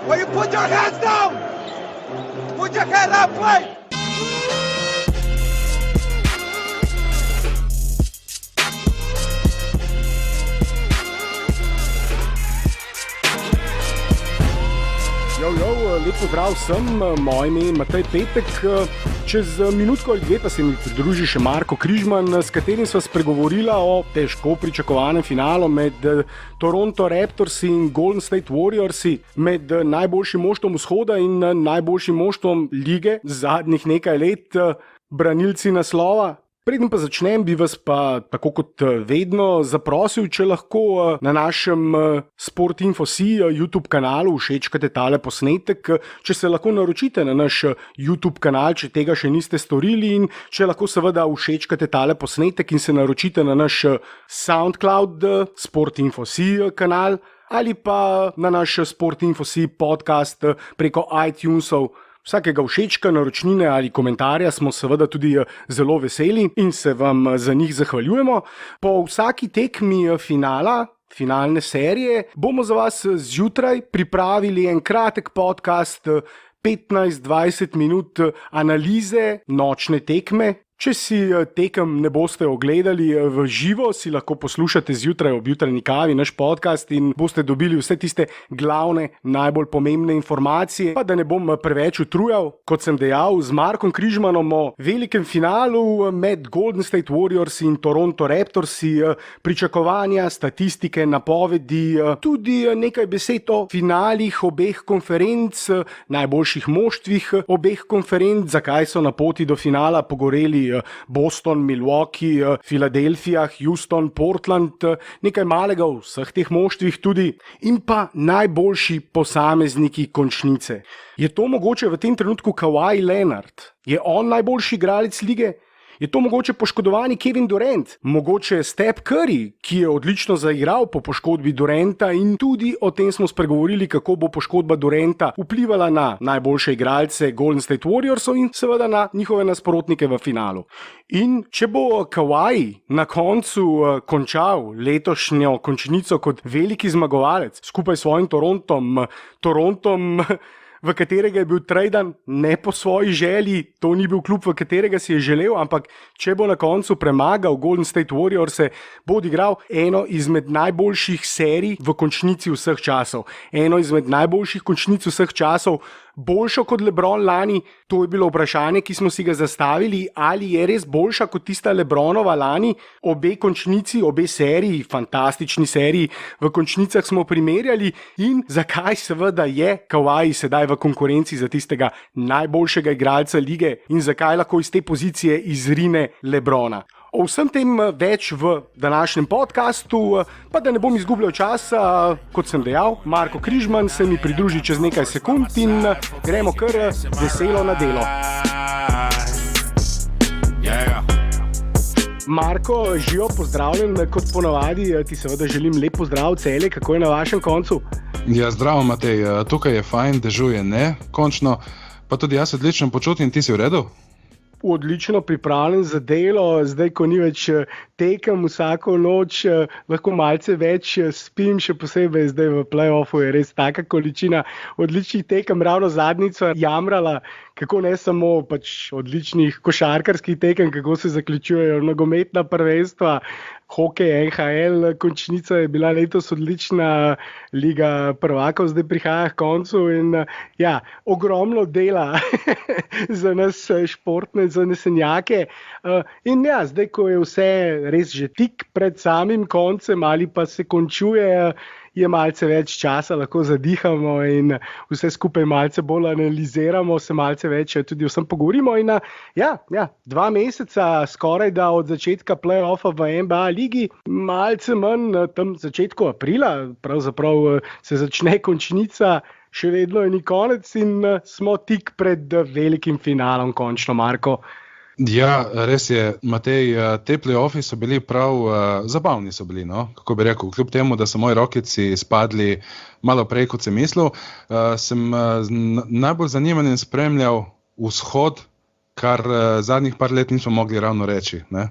Will you put your hands down? Put your head up, play! Lep pozdrav vsem, moje ime je Matej Petek. Čez minutko ali dve pa se mi pridruži še Marko Križman, s katerim sva spregovorila o težko pričakovanem finalu med Toronto Raptorsi in Golden State Warriorsi, med najboljšim moštvom vzhoda in najboljšim moštvom lige zadnjih nekaj let, branilci naslova. Preden pa začnem, bi vas pa, tako kot vedno, zaprosil, če lahko na našem Sportinfo.si YouTube kanalu všečkate tale posnetek, če se lahko naročite na naš YouTube kanal, če tega še niste storili, in če lahko seveda všečkate tale posnetek in se naročite na naš SoundCloud Sportinfo.si kanal ali pa na naš Sportinfo.si podcast preko iTunesov. Vsakega všečka, naročnine ali komentarja smo seveda tudi zelo veseli in se vam za njih zahvaljujemo. Po vsaki tekmi finalne serije bomo za vas zjutraj pripravili en kratek podcast, 15-20 minut analize nočne tekme. Če si tekem ne boste ogledali v živo, si lahko poslušate zjutraj ob jutranji kavi naš podcast in boste dobili vse tiste glavne, najbolj pomembne informacije. Pa da ne bom preveč utrujal, kot sem dejal, z Markom Križmanom o velikem finalu med Golden State Warriors in Toronto Raptorsi, pričakovanja, statistike, napovedi, tudi nekaj besed o finalih obeh konferenc, najboljših moštvih obeh konferenc, zakaj so na poti do finala pogoreli Boston, Milwaukee, Philadelphia, Houston, Portland, nekaj malega v vseh teh moštvih tudi, in pa najboljši posamezniki končnice. Je to mogoče v tem trenutku Kawhi Leonard? Je on najboljši igralec lige? Je to mogoče poškodovani Kevin Durant? Mogoče Steph Curry, ki je odlično zaigral po poškodbi Duranta, in tudi o tem smo spregovorili, kako bo poškodba Duranta vplivala na najboljše igralce Golden State Warriorsov in seveda na njihove nasprotnike v finalu. In če bo Kawhi na koncu končal letošnjo končnico kot veliki zmagovalec skupaj s svojim Torontom, v katerega je bil trejdan ne po svoji želji, to ni bil klub, v katerega si je želel, ampak če bo na koncu premagal Golden State Warriors, bo odigral eno izmed najboljših serij v končnici vseh časov. Eno izmed najboljših končnic vseh časov, boljšo kot LeBron lani. To je bilo vprašanje, ki smo si ga zastavili, ali je res boljša kot tista LeBronova lani. Obe končnici, obe seriji, fantastični seriji v končnicah smo primerjali, in zakaj seveda je Kawhi sedaj v konkurenci za tistega najboljšega igralca lige in zakaj lahko iz te pozicije izrine LeBrona. O vsem tem več v današnjem podcastu, pa da ne bom izgubljal časa, kot sem dejal, Marko Križman se mi pridruži čez nekaj sekund in gremo kar veselo na delo. Marko, živo pozdravljen, kot ponavadi, ti seveda želim lep pozdrav Celje, kako je na vašem koncu? Ja, zdravo Matej, tukaj je fajn, dežuje ne, končno, pa tudi jaz odlično počutim, ti si v redu? Odlično pripravljen za delo, zdaj ko ni več tekem vsako noč, lahko malce več spim, še posebej zdaj v play-offu je res taka količina odličnih tekem, ravno zadnjica jamrala, kako ne samo odličnih košarkarskih tekem, kako se zaključujejo nogometna prvenstva, hokej, NHL, končnica je bila letos odlična, Liga prvakov zdaj prihaja k koncu in ja, ogromno dela za nas športne zanesenjake. In ja, zdaj ko je vse res že tik pred samim koncem ali pa se končuje, je malce več časa, lahko zadihamo in vse skupaj malce bolj analiziramo, se malce več tudi vsem pogovorimo. In ja, 2 meseca skoraj da od začetka play-offa v NBA ligi, malce manj tam začetku aprila, pravzaprav se začne končnica, še vedno je ni konec in smo tik pred velikim finalom končno, Marko. Ja, res je, Matej, te play-offi so bili prav zabavni so bili, no? Kako bi rekel, kljub temu, da so moji Rocketsi spadli malo prej, kot sem mislil, sem najbolj zanimanjem spremljal vzhod, kar zadnjih par let nismo mogli ravno reči, ne?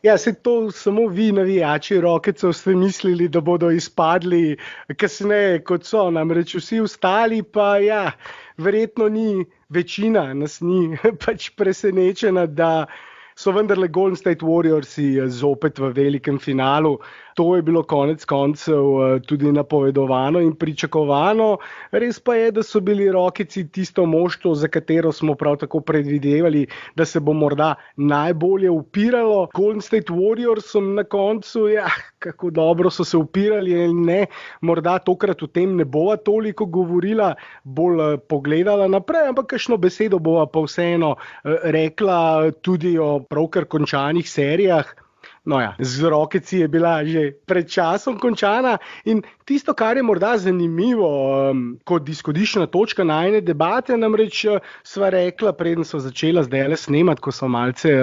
Ja, se to samo vi, navijači Rocketsov, ste mislili, da bodo izpadli kasneje, kot so. Namreč vsi ostali, pa ja, verjetno ni večina, nas ni pač presenečena, da so vendarle Golden State Warriorsi zopet v velikem finalu. To je bilo konec koncev tudi napovedovano in pričakovano. Res pa je, da so bili Rocketsi tisto moštvo, za katero smo prav tako predvidevali, da se bo morda najbolje upiralo. Golden State Warriorsom na koncu, ja, kako dobro so se upirali ali ne, morda tokrat o tem ne bova toliko govorila, bolj pogledala naprej, ampak kakšno besedo bova pa vseeno rekla tudi o pravkar končanih serijah. No ja, z Rocketsi je bila že pred časom končana in tisto, kar je morda zanimivo kot izhodiščna točka najine debate, namreč sva rekla, preden so začela zdajle snemati, ko so malce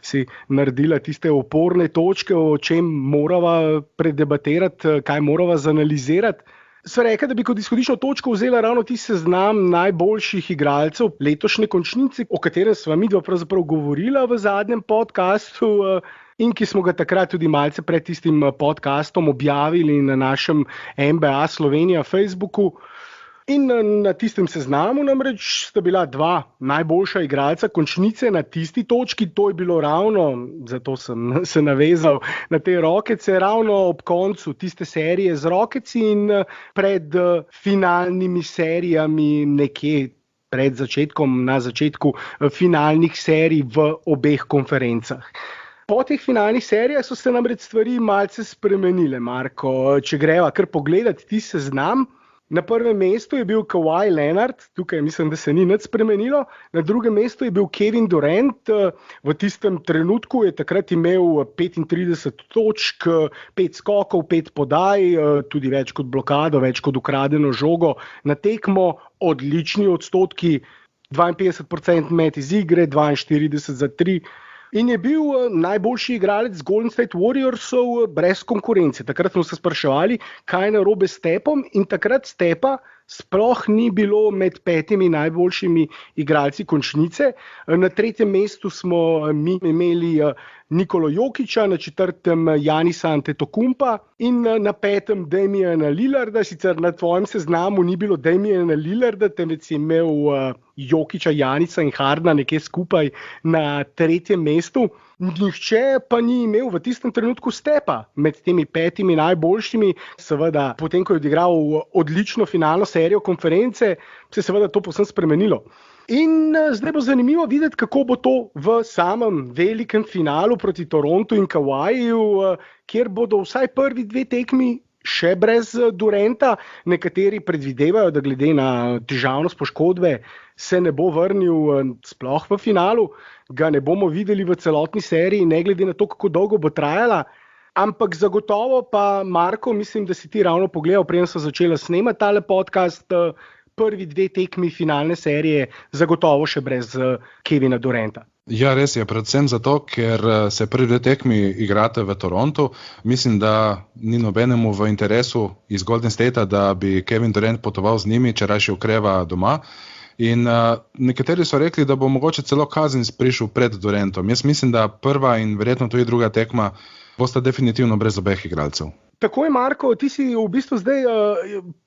si naredila tiste oporne točke, o čem morava predebatirati, kaj morava zanalizirati. Sva rekla, da bi kot izhodiščno točko vzela ravno tisti seznam najboljših igralcev letošnje končnice, o katerem sva midva pravzaprav govorila v zadnjem podcastu, in ki smo ga takrat tudi malce pred tistim podcastom objavili na našem NBA Slovenija Facebooku. In na tistem seznamu namreč sta bila dva najboljša igralca končnice na tisti točki. To je bilo ravno, zato sem se navezal na te Rocketse, ravno ob koncu tiste serije z Rocketsi in pred finalnimi serijami nekje pred začetkom, na začetku finalnih serij v obeh konferencah. Po teh finalnih serijah so se namreč stvari malce spremenile, Marko. Če greva kar pogledati ti seznam, na prvem mestu je bil Kawhi Leonard, tukaj mislim, da se ni nič spremenilo, na drugem mestu je bil Kevin Durant, v tistem trenutku je takrat imel 35 točk, 5 skokov, 5 podaj, tudi več kot blokado, več kot ukradeno žogo na tekmo, odlični odstotki, 52% met iz igre, 42 za 3. In je bil najboljši igralec Golden State Warriorsov brez konkurence. Takrat smo se spraševali, kaj je narobe s Stepom, in takrat Stepa sploh ni bilo med 5 najboljšimi igralci končnice. Na 3. mestu smo mi imeli Nikolo Jokića, na 4. Janisa Antetokounmpa in na 5. Damiana Lillarda. Sicer na tvojem seznamu ni bilo Damiana Lillarda, temveč si imel Jokića, Janisa in Hardna nekje skupaj na 3. mestu. Nihče pa ni imel v tistem trenutku Stepa med temi 5 najboljšimi. Seveda, potem ko je odigral odlično finalno serijo konference, se je seveda to povsem spremenilo. In zdaj bo zanimivo videti, kako bo to v samem velikem finalu proti Torontu in Kawhiju, kjer bodo vsaj prvi 2 tekmi še brez Duranta. Nekateri predvidevajo, da glede na težavnost poškodbe se ne bo vrnil sploh v finalu, ga ne bomo videli v celotni seriji, ne glede na to, kako dolgo bo trajala. Ampak zagotovo pa, Marko, mislim, da si ti ravno pogledal, preden so začela snemati tale podcast, prvi 2 tekmi finalne serije zagotovo še brez Kevina Duranta. Ja, res je, predvsem zato, ker se prvi 2 tekmi igrate v Torontu. Mislim, da ni nobenemu v interesu iz Golden Statea, da bi Kevin Durant potoval z njimi, če raje okreva doma. In nekateri so rekli, da bo mogoče celo Cousins prišel pred Durantom. Jaz mislim, da prva in verjetno tudi druga tekma bosta definitivno brez obeh igralcev. Tako je, Marko, ti si v bistvu zdaj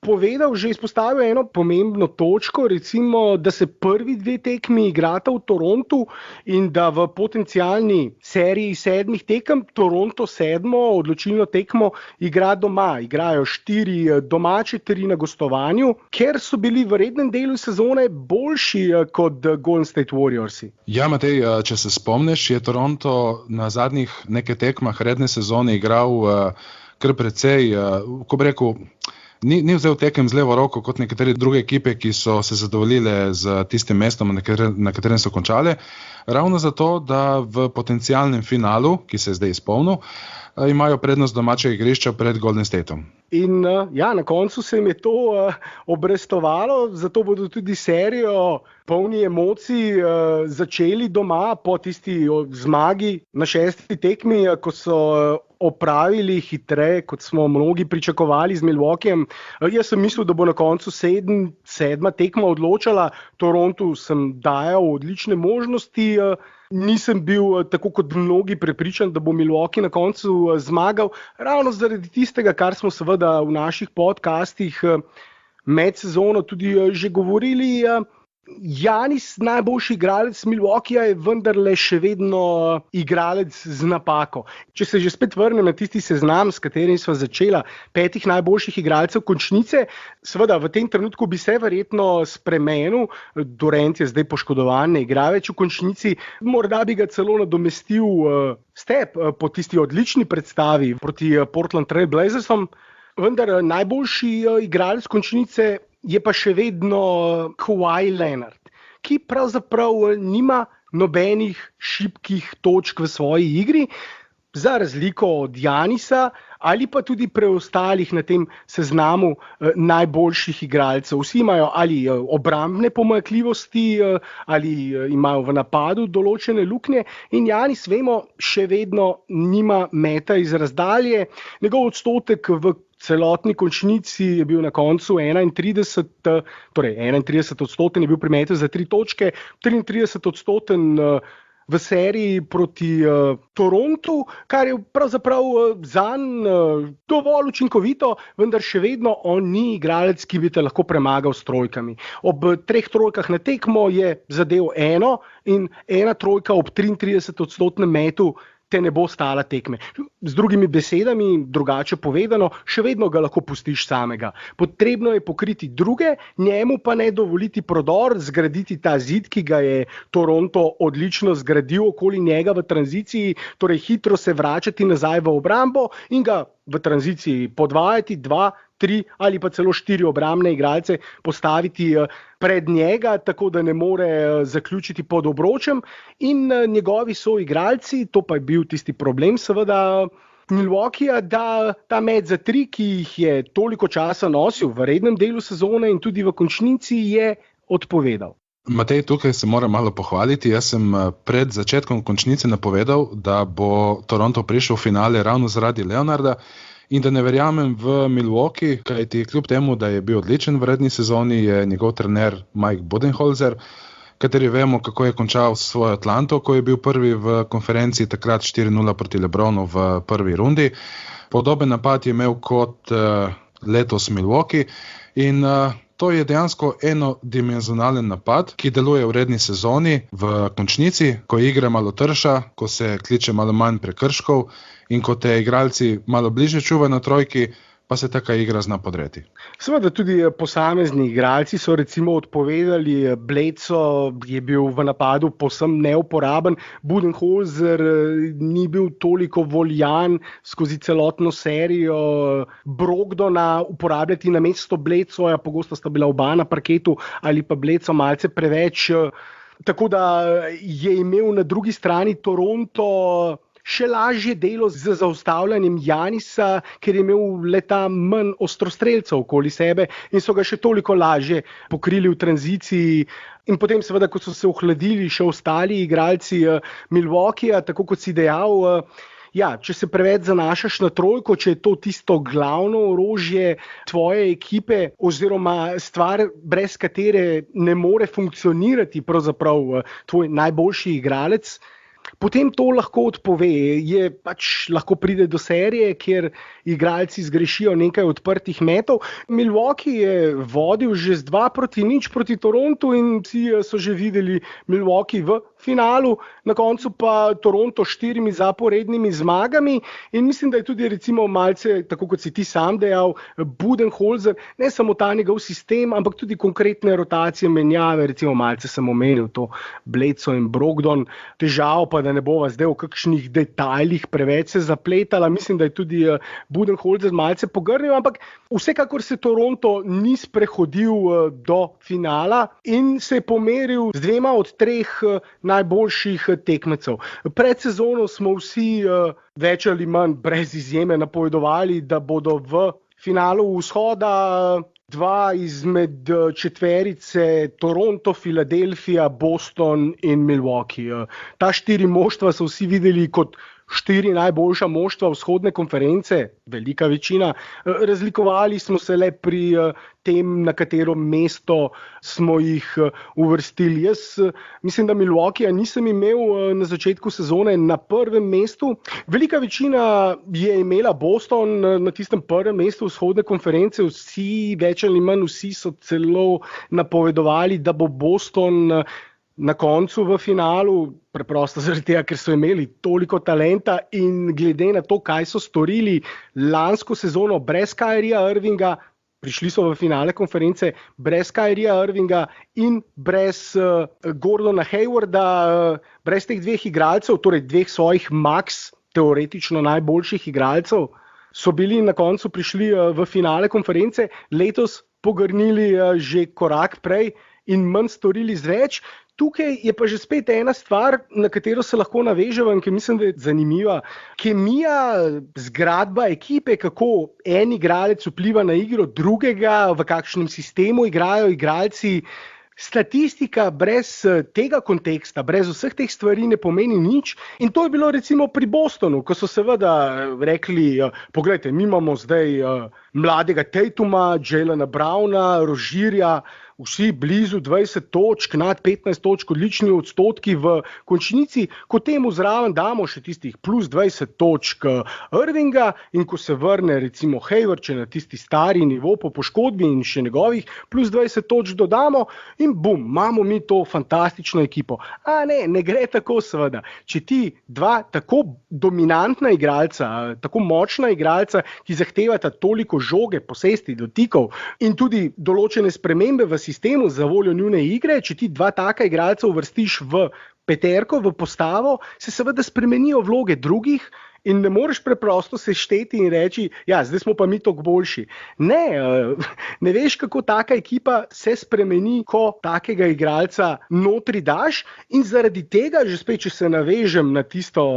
povedal, že izpostavil eno pomembno točko, recimo, da se prvi 2 tekmi igrata v Torontu in da v potencialni seriji 7 tekem Toronto 7. odločilno tekmo igra doma. Igrajo 4 domače, 3 na gostovanju, ker so bili v rednem delu sezone boljši kot Golden State Warriorsi. Ja, Matej, če se spomniš, je Toronto na zadnjih nekaj tekmah redne sezone igral kar precej, ko bi rekel, ni vzel tekem z levo roko kot nekatere druge ekipe, ki so se zadovoljile z tistim mestom, na katerem so končale, ravno zato, da v potencialnem finalu, ki se je zdaj izpolnil, imajo prednost domačega igrišča pred Golden Stateom. In ja, na koncu se jim je to obrestovalo, zato bodo tudi serijo polni emocij začeli doma po tisti zmagi na 6. tekmi, ko so opravili hitreje, kot smo mnogi pričakovali z Milwaukeejem. Jaz sem mislil, da bo na koncu 7. tekma odločala. Torontu sem dajal odlične možnosti. nisem bil tako kot mnogi prepričan, da bo Milwaukee na koncu zmagal, ravno zaradi tistega, kar smo seveda v naših podcastih med sezono tudi že govorili. Giannis, najboljši igralec Milwaukeeja, je vendarle še vedno igralec z napako. Če se že spet vrnem na tisti seznam, s katerim sva začela, 5 najboljših igralcev končnice, seveda v tem trenutku bi se verjetno spremenil, Durant je zdaj poškodovan, ne igra več v končnici, morda bi ga celo nadomestil Step po tisti odlični predstavi proti Portland Trail Blazersom, vendar najboljši igralec končnice je pa še vedno Kawhi Leonard, ki pravzaprav nima nobenih šibkih točk v svoji igri, za razliko od Giannisa ali pa tudi preostalih na tem seznamu najboljših igralcev. Vsi imajo ali obrambne pomanjkljivosti, ali imajo v napadu določene luknje in Giannis, vemo, še vedno nima meta iz razdalje. Njegov odstotek v celotni končnici je bil na koncu 31, torej 31% je bil pri metu za 3 točke, 33% v seriji proti Torontu, kar je pravzaprav zanj dovolj učinkovito, vendar še vedno on ni igralec, ki bi te lahko premagal s trojkami. Ob 3 trojkah na tekmo je zadel eno in 1 trojka ob 33% metu te ne bo stala tekme. Z drugimi besedami, drugače povedano, še vedno ga lahko pustiš samega. Potrebno je pokriti druge, njemu pa ne dovoliti prodor, zgraditi ta zid, ki ga je Toronto odlično zgradil okoli njega v tranziciji, torej hitro se vračati nazaj v obrambo in ga v tranziciji podvajati 2, 3 ali pa celo 4 obrambne igralce postaviti pred njega, tako da ne more zaključiti pod obročem in njegovi soigralci, to pa je bil tisti problem seveda Milwaukeeja, da ta met za 3, ki jih je toliko časa nosil v rednem delu sezone in tudi v končnici, je odpovedal. Matej, tukaj se moram malo pohvaliti. Jaz sem pred začetkom končnice napovedal, da bo Toronto prišel v finale ravno zaradi Leonarda in da ne verjamem v Milwaukee, kajti kljub temu, da je bil odličen v redni sezoni, je njegov trener Mike Budenholzer, kateri vemo, kako je končal svojo Atlanto, ko je bil prvi v konferenci, takrat 4-0 proti LeBronu v prvi rundi. Podoben napad je imel kot letos Milwaukee in to je dejansko enodimenzionalen napad, ki deluje v redni sezoni, v končnici, ko igra malo trša, ko se kliče malo manj prekrškov in ko te igralci malo bliže čuvajo na trojki, pa se taka igra zna podreti. Seveda tudi posamezni igralci so recimo odpovedali, Bledsoe je bil v napadu povsem neuporaben, Budenholzer ni bil toliko voljan skozi celotno serijo, Brogdona uporabljati namesto Bledsoja, pogosto sta bila oba na parketu ali pa Bledsoe malce preveč, tako da je imel na drugi strani Toronto še lažje delo z zaustavljanjem Giannisa, ker je imel leta manj ostrostrelcev okoli sebe in so ga še toliko lažje pokrili v tranziciji. In potem seveda, ko so se ohladili še ostali igralci Milwaukeeja, tako kot si dejal, če se preveč zanašaš na trojko, če je to tisto glavno orožje tvoje ekipe oziroma stvar, brez katere ne more funkcionirati pravzaprav tvoj najboljši igralec, potem to lahko odpove. Lahko pride do serije, kjer igralci zgrešijo nekaj odprtih metov. Milwaukee je vodil že z 2-0 proti Torontu in vsi so že videli Milwaukee v finalu, na koncu pa Toronto 4 zaporednimi zmagami in mislim, da je tudi recimo malce, tako kot si ti sam dejal, Budenholzer, ne samo ta njegov sistem, ampak tudi konkretne rotacije, menjave, recimo malce sem omenil to Bledsoe in Brogdon, težav pa, da ne bova zdaj v kakšnih detajlih preveč se zapletala, mislim, da je tudi Budenholzer malce pogrnil, ampak vsekakor se Toronto ni sprehodil do finala in se je pomeril z 2 od 3 najboljših tekmecev. Pred sezono smo vsi več ali manj brez izjeme napovedovali, da bodo v finalu vzhoda 2 izmed četverice Toronto, Philadelphia, Boston in Milwaukee. Ta 4 moštva so vsi videli kot 4 najboljša moštva vzhodne konference, velika večina, razlikovali smo se le pri tem, na katero mesto smo jih uvrstili. Jaz mislim, da Milwaukeeja nisem imel na začetku sezone na prvem mestu. Velika večina je imela Boston na tistem prvem mestu vzhodne konference. Vsi, več ali manj vsi so celo napovedovali, da bo Boston na koncu v finalu, preprosto zaradi tega, ker so imeli toliko talenta in glede na to, kaj so storili lansko sezono brez Kyrieja Irvinga, prišli so v finale konference brez Kyrieja Irvinga in brez Gordona Haywarda, brez teh dveh igralcev, torej dveh svojih max, teoretično najboljših igralcev, so bili na koncu prišli v finale konference, letos pogrnili že korak prej in manj storili z več. Tukaj je pa že spet ena stvar, na katero se lahko navežem, ki mislim, da je zanimiva. Kemija, zgradba ekipe, kako en igralec vpliva na igro drugega, v kakšnem sistemu igrajo igralci. Statistika brez tega konteksta, brez vseh teh stvari ne pomeni nič. In to je bilo recimo pri Bostonu, ko so seveda rekli, poglejte, mi imamo zdaj mladega Tatuma, Jalena Browna, Rožirja, vsi blizu 20 točk, nad 15 točk, odlični odstotki v končnici, ko temu zraven damo še tistih plus 20 točk Irvinga in ko se vrne recimo Hayward, če na tisti stari nivo po poškodbi in še njegovih plus 20 točk dodamo in bum, imamo mi to fantastično ekipo. A ne gre tako seveda. Če ti dva tako dominantna igralca, tako močna igralca, ki zahtevata toliko žoge, posesti, dotikov in tudi določene spremembe v sistemu za voljo njune igre, če ti dva taka igralca uvrstiš v peterko, v postavo, se seveda spremenijo vloge drugih in ne moreš preprosto se šteti in reči, ja, zdaj smo pa mi toliko boljši. Ne veš, kako taka ekipa se spremeni, ko takega igralca notri daš in zaradi tega, že spet, če se navežem na tisto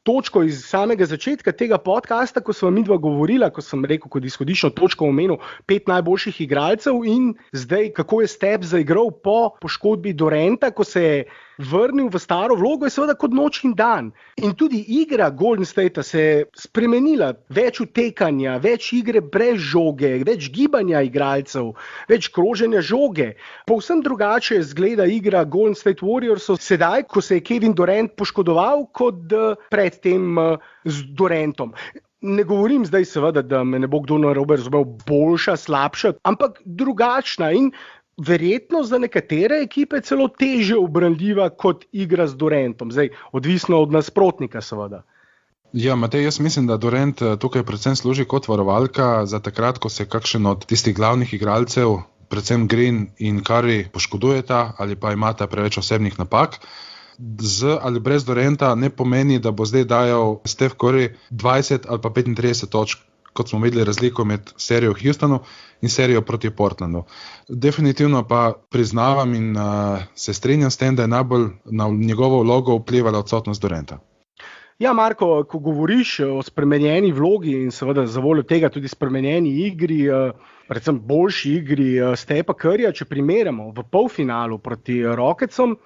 točko iz samega začetka tega podcasta, ko sva midva govorila, ko sem rekel, kot izhodiščno točko omenil 5 najboljših igralcev in zdaj, kako je Steph zaigral po poškodbi Duranta, ko se je vrnil v staro vlogo, je seveda kot noč in dan. In tudi igra Golden State se je spremenila, več utekanja, več igre brez žoge, več gibanja igralcev, več kroženja žoge. Povsem drugače zgleda igra Golden State Warriorsov sedaj, ko se je Kevin Durant poškodoval, kot pred tem z Durantom. Ne govorim zdaj seveda, da me ne bo kdo narobe razumel, boljša, slabša, ampak drugačna in verjetno za nekatere ekipe celo težje ubranljiva kot igra z Durantom. Zdaj, odvisno od nasprotnika seveda. Ja, Matej, jaz mislim, da Durant tukaj predvsem služi kot varovalka za takrat, ko se kakšen od tistih glavnih igralcev, predvsem Green in Curry, poškodujeta ali pa imata preveč osebnih napak. Z ali brez Duranta ne pomeni, da bo zdaj dajal Steph Curry 20 ali pa 35 točk, kot smo videli razliko med serijo v Houstonu in serijo proti Portlandu. Definitivno pa priznavam in se strinjam s tem, da je najbolj na njegovo vlogo vplivala odsotnost Duranta. Ja, Marko, ko govoriš o spremenjeni vlogi in seveda za voljo tega tudi spremenjeni igri, predvsem boljši igri Stepha Curryja, če primerjamo v polfinalu proti Rocketsom,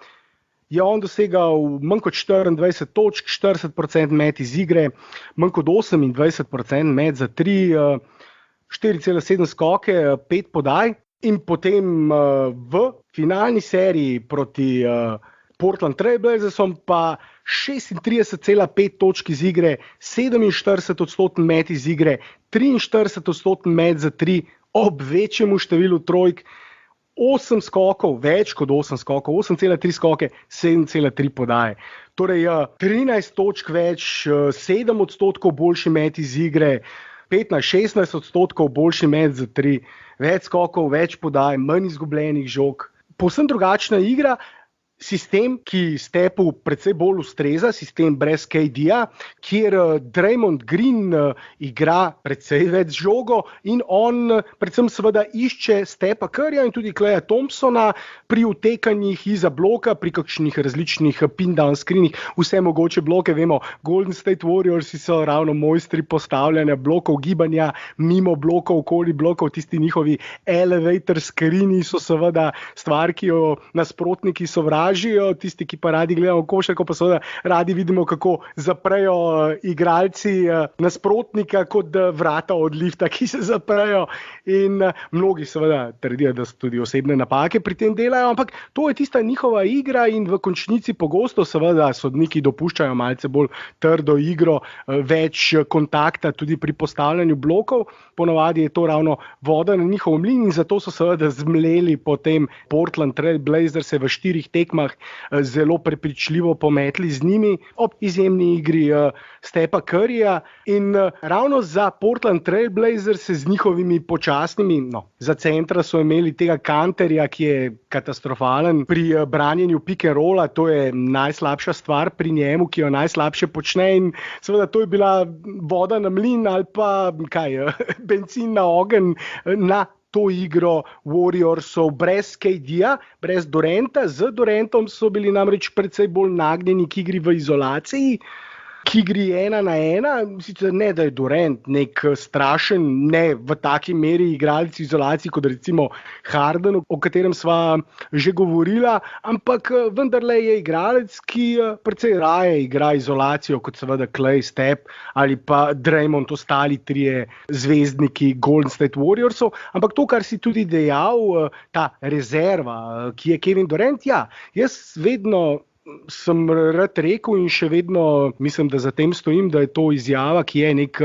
je on dosegal manj kot 24 točk, 40% met iz igre, manj kot 28% met za 3, 4,7 skoke, 5 podaj in potem v finalni seriji proti Portland Trailblazersom pa 36,5 točk iz igre, 47% met iz igre, 43% met za 3 ob večjemu številu trojk, 8 skokov, več kot 8 skokov, 8,3 skoke, 7,3 podaje. Torej 13 točk več, 7% boljši met iz igre, 15-16% boljši met za 3, več skokov, več podaj, manj izgubljenih žog. Povsem drugačna igra. Sistem, ki Stephu precej bolj ustreza, sistem brez KD-ja, kjer Draymond Green igra precej več žogo in on predvsem seveda išče Stepha Curryja in tudi Klaya Thompsona pri utekanjih iza bloka, pri kakšnih različnih pin-down screenih, vse mogoče bloke, vemo, Golden State Warriors so ravno mojstri postavljanja blokov, gibanja mimo blokov, okoli blokov, tisti njihovi elevator screeni so seveda stvar, ki jo nasprotniki sovražijo navdraži, tisti, ki pa radi gledamo košarko, pa seveda radi vidimo, kako zaprejo igralci nasprotnika kot vrata od lifta, ki se zaprejo in mnogi seveda trdijo, da so tudi osebne napake pri tem delajo, ampak to je tista njihova igra in v končnici pogosto seveda sodniki dopuščajo malce bolj trdo igro, več kontakta tudi pri postavljanju blokov, ponavadi je to ravno voda na njihov mlin in zato so seveda zmleli potem Portland Trail Blazers v 4 tekmah zelo prepričljivo pometli z njimi ob izjemni igri Stepa Curryja in ravno za Portland Trail Blazers z njihovimi počasnimi, za centra so imeli tega Kanterja, ki je katastrofalen pri branjenju pick and rolla, to je najslabša stvar pri njemu, ki jo najslabše počne in seveda to je bila voda na mlin ali pa bencin na ogenj na to igro Warriorsov brez KD-ja, brez Duranta. Z Durantom so bili namreč precej bolj nagnjeni k igri v izolaciji, k igri 1-1, sicer ne, da je Durant nek strašen, ne v taki meri igralec v izolaciji, kot recimo Harden, o katerem sva že govorila, ampak vendarle je igralec, ki precej raje igra izolacijo, kot seveda Klay, Steph ali pa Draymond, ostali trije zvezdniki Golden State Warriorsov, ampak to, kar si tudi dejal, ta rezerva, ki je Kevin Durant, jaz vedno sem rad rekel in še vedno mislim, da za tem stojim, da je to izjava, ki je nek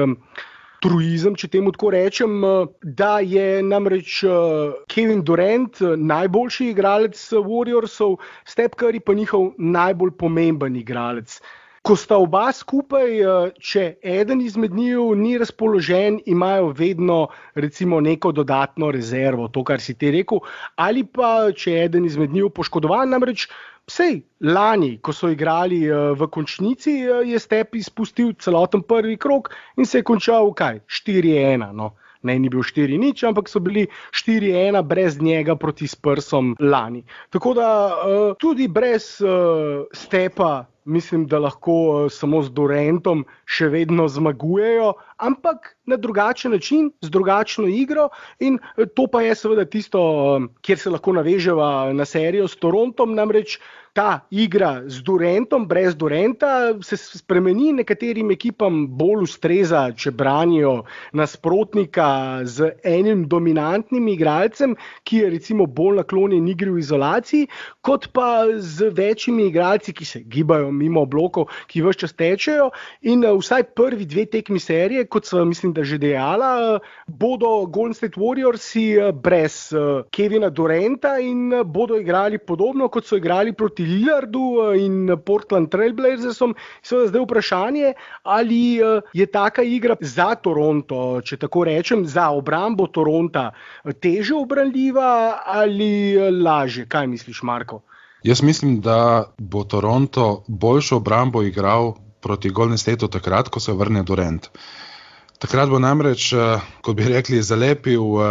truizem, če temu tako rečem, da je namreč Kevin Durant najboljši igralec Warriorsov, Steph Curry pa njihov najbolj pomemben igralec. Ko sta oba skupaj, če eden izmed njiju ni razpoložen, imajo vedno recimo neko dodatno rezervo, to, kar si ti rekel, ali pa če eden izmed njiju poškodovan, namreč sej lani, ko so igrali v končnici, je Steph izpustil celoten prvi krog in se je končal 4-1, Ne, ni bil 4-0, ampak so bili 4-1 brez njega proti Spursom lani. Tako da tudi brez Stepa mislim, da lahko samo z Durantom še vedno zmagujejo, ampak na drugačen način, z drugačno igro in to pa je seveda tisto, kjer se lahko naveževa na serijo s Torontom, namreč ta igra z Durantom, brez Duranta se spremeni, nekaterim ekipam bolj ustreza, če branijo nasprotnika z enim dominantnim igralcem, ki je recimo bolj naklonjen igri v izolaciji, kot pa z večjimi igralci, ki se gibajo mimo blokov, ki ves čas tečejo in vsaj prvi 2 tekmi serije, kot sva mislim, da že dejala, bodo Golden State Warriorsi brez Kevina Duranta in bodo igrali podobno, kot so igrali proti Lillardu in Portland Trail Blazersom. Seveda zdaj vprašanje, ali je taka igra za Toronto, če tako rečem, za obrambo Toronta teže obranljiva ali lažje? Kaj misliš, Marko? Jaz mislim, da bo Toronto boljšo obrambo igral proti Golden Stateu takrat, ko se vrne Durant. Takrat bo namreč, kot bi rekli, zalepil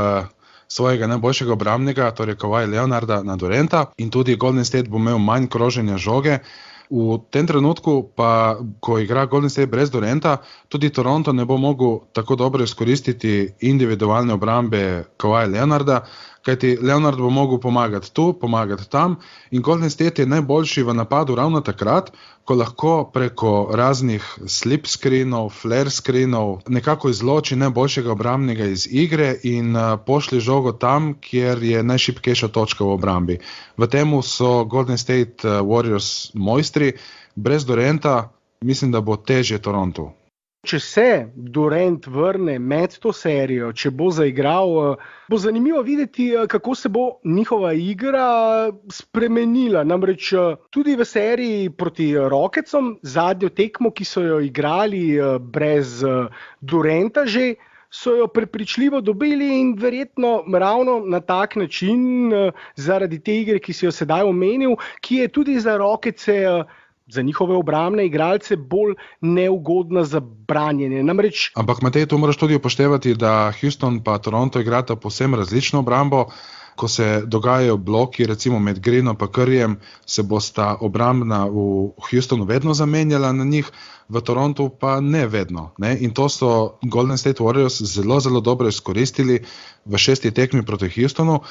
svojega najboljšega obrambnega, torej Kawhi Leonarda na Duranta in tudi Golden State bo imel manj kroženja žoge. V tem trenutku pa, ko igra Golden State brez Duranta, tudi Toronto ne bo mogel tako dobro izkoristiti individualne obrambe Kawhi Leonarda, kajti Leonard bo mogel pomagati tu, pomagati tam in Golden State je najboljši v napadu ravno takrat, ko lahko preko raznih slip screenov, flare screenov nekako izloči najboljšega obrambnega iz igre in pošlje žogo tam, kjer je najšibkejša točka v obrambi. V temu so Golden State Warriors mojstri, brez Duranta mislim, da bo težje Torontu. Če se Durant vrne med to serijo, če bo zaigral, bo zanimivo videti, kako se bo njihova igra spremenila. Namreč tudi v seriji proti Rocketsom, zadnjo tekmo, ki so jo igrali brez Duranta že, so jo prepričljivo dobili in verjetno ravno na tak način, zaradi te igre, ki si jo sedaj omenil, ki je tudi za Rocketse za njihove obrambne igralce bolj neugodna za branjenje. Ampak Matej, tu moraš tudi upoštevati, da Houston pa Toronto igrata povsem različno obrambo. Ko se dogajajo bloki, recimo med Greenom pa Curryjem, se bosta obrambna v Houstonu vedno zamenjala na njih, v Torontu pa ne vedno. Ne? In to so Golden State Warriors zelo, zelo dobro izkoristili v 6. tekmi proti Houstonu.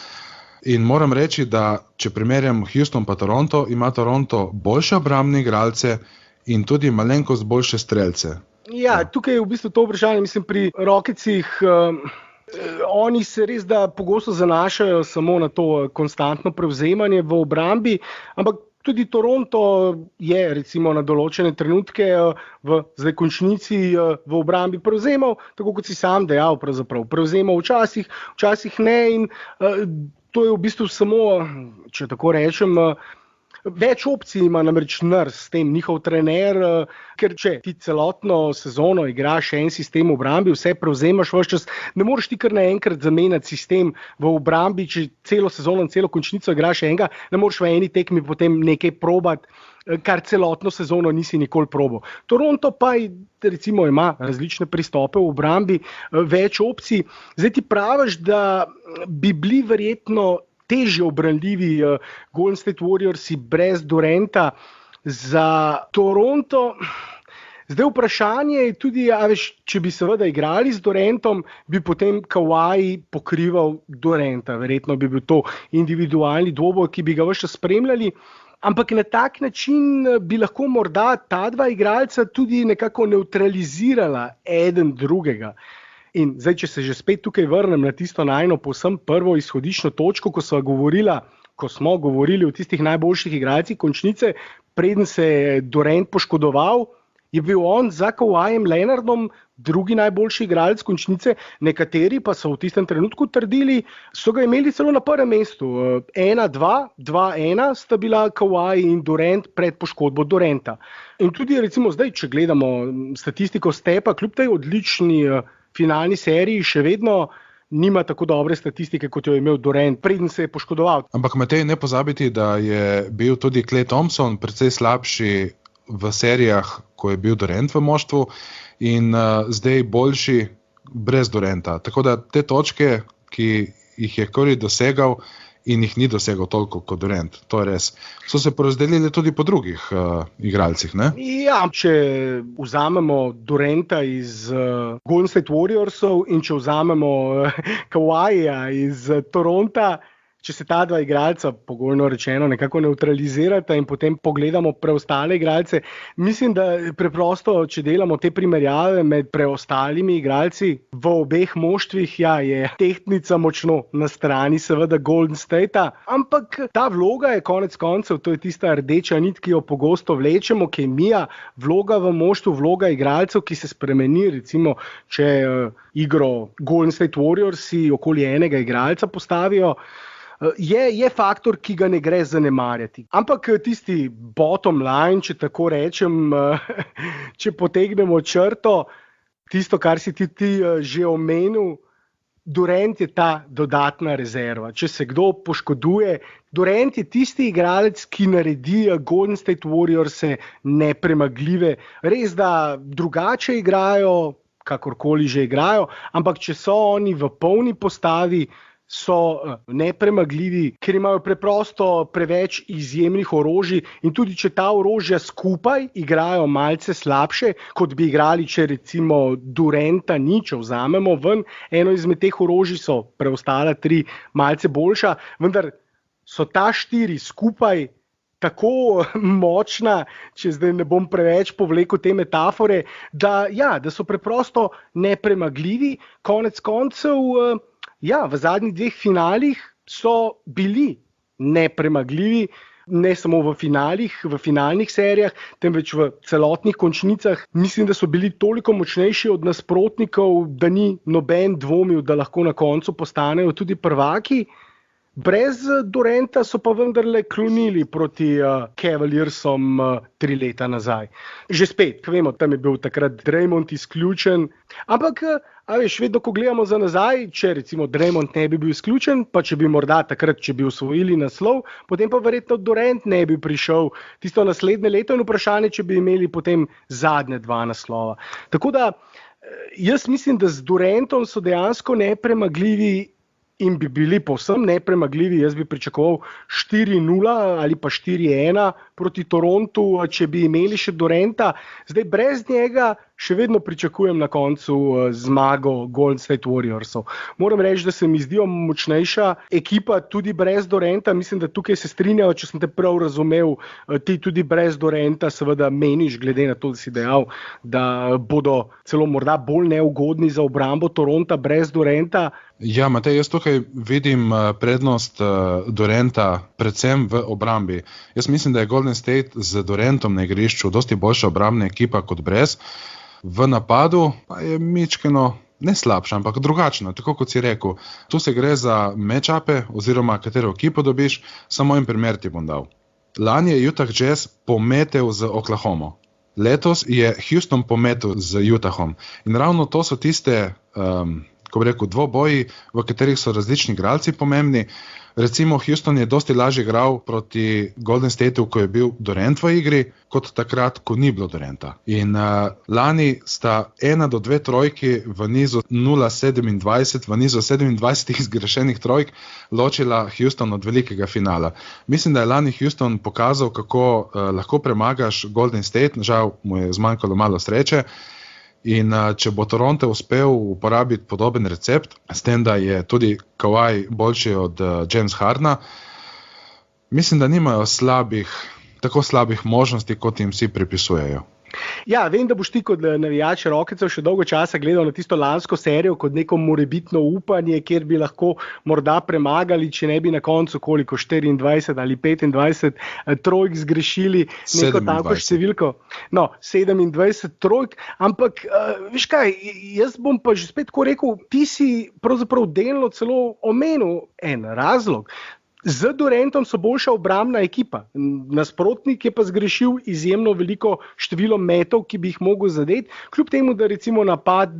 In moram reči, da če primerjam Houston pa Toronto, ima Toronto boljše obrambne igralce in tudi malenkost boljše strelce. Ja, tukaj je v bistvu to vprašanje, mislim, pri Rocketsih. Oni se res da pogosto zanašajo samo na to konstantno prevzemanje v obrambi, ampak tudi Toronto je recimo na določene trenutke v zdaj končnici v obrambi prevzemal, tako kot si sam dejal, pravzaprav prevzemal včasih ne in to je v bistvu samo, če tako rečem, več opcij ima namreč Nurse s tem njihov trener, ker če ti celotno sezono igraš en sistem v obrambi, vse prevzemaš ves čas, ne moreš ti kar naenkrat zamenjati sistem v obrambi, če celo sezono, celo končnico igraš enega, ne moreš v eni tekmi potem nekaj probati, kar celotno sezono nisi nikoli probal. Toronto pa recimo ima različne pristope v obrambi, več opcij. Zdaj ti praviš, da bi bili verjetno težje obranljivi Golden State Warriorsi brez Duranta. Za Toronto, zdaj vprašanje je tudi, če bi seveda igrali z Durantom, bi potem Kawhi pokrival Duranta. Verjetno bi bil to individualni dvoboj, ki bi ga ves čas spremljali. Ampak na tak način bi lahko morda ta dva igralca tudi nekako nevtralizirala eden drugega. In zdaj, če se že spet tukaj vrnem na tisto najno povsem prvo izhodiščno točko, ko smo govorili o tistih najboljših igralcih končnice, preden se je Durant poškodoval, je bil on za Kawhijem Leonardom drugi najboljši igralec končnice, nekateri pa so v tistem trenutku trdili, so ga imeli celo na prvem mestu. 1-2, 2-1 sta bila Kawhi in Durant pred poškodbo Duranta. In tudi recimo zdaj, če gledamo statistiko Stepa, kljub tej odlični finalni seriji še vedno nima tako dobre statistike, kot jo je imel Durant, preden se je poškodoval. Ampak Matej, ne pozabiti, da je bil tudi Klay Thompson precej slabši v serijah, ko je bil Durant v moštvu in zdaj boljši brez Duranta. Tako da te točke, ki jih je Curry dosegal in jih ni dosegal toliko kot Durant, to je res. So se porazdelili tudi po drugih igralcih, ne? Ja, če vzamemo Duranta iz Golden State Warriorsov in če vzamemo Kawhija iz Toronta, če se ta dva igralca, pogojno rečeno, nekako nevtralizirata in potem pogledamo preostale igralce, mislim, da preprosto, če delamo te primerjave med preostalimi igralci v obeh moštvih, je tehtnica močno na strani seveda Golden Statea, ampak ta vloga je konec koncev, to je tista rdeča nit, ki jo pogosto vlečemo, kemija, vloga v moštvu, vloga igralcev, ki se spremeni, recimo, če igro Golden State Warriorsi okoli enega igralca postavijo, je faktor, ki ga ne gre zanemarjati. Ampak tisti bottom line, če tako rečem, če potegnemo črto, tisto, kar si ti že omenil, Durant je ta dodatna rezerva. Če se kdo poškoduje, Durant je tisti igralec, ki naredi Golden State Warriorse nepremagljive. Res, da drugače igrajo, kakorkoli že igrajo, ampak če so oni v polni postavi, so nepremagljivi, ker imajo preprosto preveč izjemnih orožij in tudi če ta orožja skupaj igrajo malce slabše, kot bi igrali, če recimo Duranta ni, če vzamemo ven, eno izmed teh orožij so preostala 3 malce boljša, vendar so ta 4 skupaj tako močna, če zdaj ne bom preveč povlekel te metafore, da so preprosto nepremagljivi, konec koncev. V zadnjih 2 finalih so bili nepremagljivi, ne samo v finalnih serijah, temveč v celotnih končnicah. Mislim, da so bili toliko močnejši od nasprotnikov, da ni noben dvomil, da lahko na koncu postanejo tudi prvaki. Brez Duranta so pa vendarle klonili proti Cavaliersom 3 leta nazaj. Že spet, vemo, tam je bil takrat Draymond izključen, ampak vedno, ko gledamo za nazaj, če recimo Draymond ne bi bil izključen, pa če bi morda takrat, če bi osvojili naslov, potem pa verjetno Durant ne bi prišel tisto naslednje leto in vprašanje, če bi imeli potem zadnje 2 naslova. Tako da, jaz mislim, da z Durantom so dejansko nepremagljivi in bi bili povsem nepremagljivi. Jaz bi pričakoval 4-0 ali pa 4-1 proti Torontu, če bi imeli še Duranta. Zdaj brez njega še vedno pričakujem na koncu zmago Golden State Warriorsov. Moram reči, da se mi zdijo močnejša ekipa tudi brez Duranta. Mislim, da tukaj se strinjajo, če sem te prav razumel, ti tudi brez Duranta seveda meniš, glede na to, da si dejal, da bodo celo morda bolj neugodni za obrambo Toronta brez Duranta. Ja, Matej, jaz tukaj vidim prednost Duranta predvsem v obrambi. Jaz mislim, da je Golden State z Durantom na igrišču dosti boljša obrambna ekipa kot brez. V napadu pa je mičkeno ne slabša, ampak drugačna, tako kot si rekel. Tu se gre za match-upe oziroma katero ekipo dobiš, samo en primer ti bom dal. Lani je Utah Jazz pometel z Oklahomo. Letos je Houston pometel z Utahom. In ravno to so tiste ko bi rekel, dvoboji, v katerih so različni igralci pomembni. Recimo Houston je dosti lažje igral proti Golden Stateu, ko je bil Durant v igri, kot takrat, ko ni bilo Duranta. In lani sta 1 do 2 trojki v nizu 0-27, v nizu 27 zgrešenih trojk ločila Houston od velikega finala. Mislim, da je lani Houston pokazal, kako lahko premagaš Golden State, žal mu je zmanjkalo malo sreče. In če bo Toronto uspel uporabiti podoben recept, s tem, da je tudi Kawhi boljši od James Hardena, mislim, da nimajo tako slabih možnosti, kot jim vsi pripisujejo. Ja, vem, da boš ti kot navijač Rocketsov še dolgo časa gledal na tisto lansko serijo kot neko morebitno upanje, kjer bi lahko morda premagali, če ne bi na koncu koliko 24 ali 25 trojk zgrešili, neko tako številko. No, 27 trojk, ampak veš kaj, jaz bom pa že spet tako rekel, ti si pravzaprav delno celo omenil en razlog. Z Durantom so boljša obrambna ekipa. Nasprotnik je pa zgrešil izjemno veliko število metov, ki bi jih mogel zadeti. Kljub temu, da recimo napad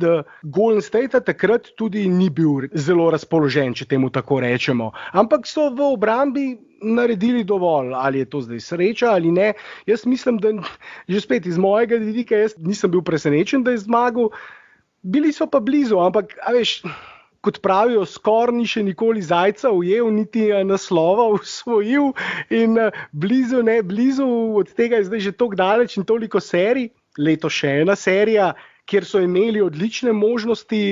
Golden Statea takrat tudi ni bil zelo razpoložen, če temu tako rečemo. Ampak so v obrambi naredili dovolj. Ali je to zdaj sreča ali ne. Jaz mislim, da že spet iz mojega vidika, jaz nisem bil presenečen, da je zmagal. Bili so pa blizu, ampak a veš, kot pravijo, skoraj ni še nikoli zajca ujel, niti naslova usvojil in blizu, ne blizu, od tega je zdaj že toliko daleč in toliko serij. Leto še ena serija, kjer so imeli odlične možnosti,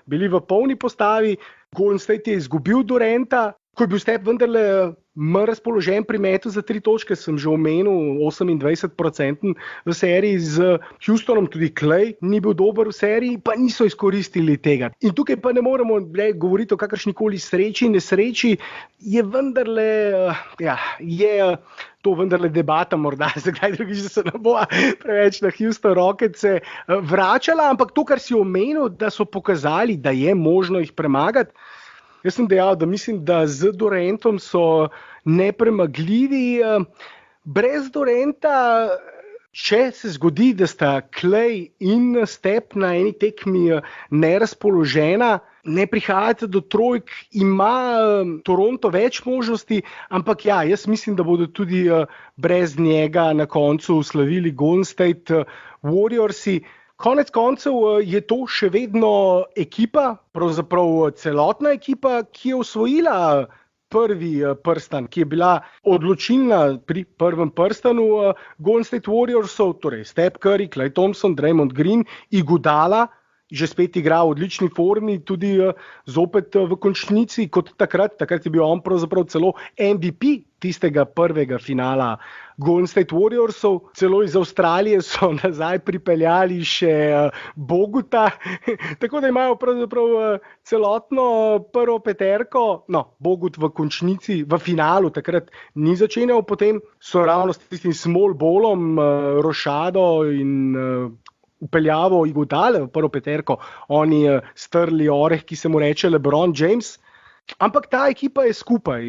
bili v polni postavi. Golden State je izgubil Duranta, ko je bil Steph vendarle manj razpoložen pri metu za 3 točke, sem že omenil, 28% v seriji z Houstonom, tudi Klay ni bil dober v seriji, pa niso izkoristili tega. In tukaj pa ne moremo govoriti o kakršnikoli sreči, nesreči, je vendarle, to vendarle debata morda, zakaj drugič se ne bo preveč na Houston Rockets vračala, ampak to, kar si omenil, da so pokazali, da je možno jih premagati. Jaz sem dejal, da mislim, da z Durantom so nepremagljivi. Brez Duranta, če se zgodi, da sta Klay in Steph na eni tekmi nerazpoložena, ne prihajate do trojk, ima Toronto več možnosti, ampak ja, jaz mislim, da bodo tudi brez njega na koncu slavili Golden State Warriorsi. Konec koncev je to še vedno ekipa, pravzaprav celotna ekipa, ki je osvojila prvi prstan, ki je bila odločilna pri prvem prstanu Golden State Warriorsov, torej Steph Curry, Klay Thompson, Draymond Green, Iguodala, že spet igra v odlični formi, tudi zopet v končnici kot takrat je bil on pravzaprav celo MVP tistega prvega finala Golden State Warriorsov, celo iz Avstralije so nazaj pripeljali še Boguta, tako da imajo pravzaprav celotno prvo peterko, Bogut v končnici, v finalu takrat ni začenjal, potem so ravno s tistim small ballom, Rošado in upeljavo Iguodale v prvo peterko, oni strli oreh, ki se mu reče LeBron James, ampak ta ekipa je skupaj,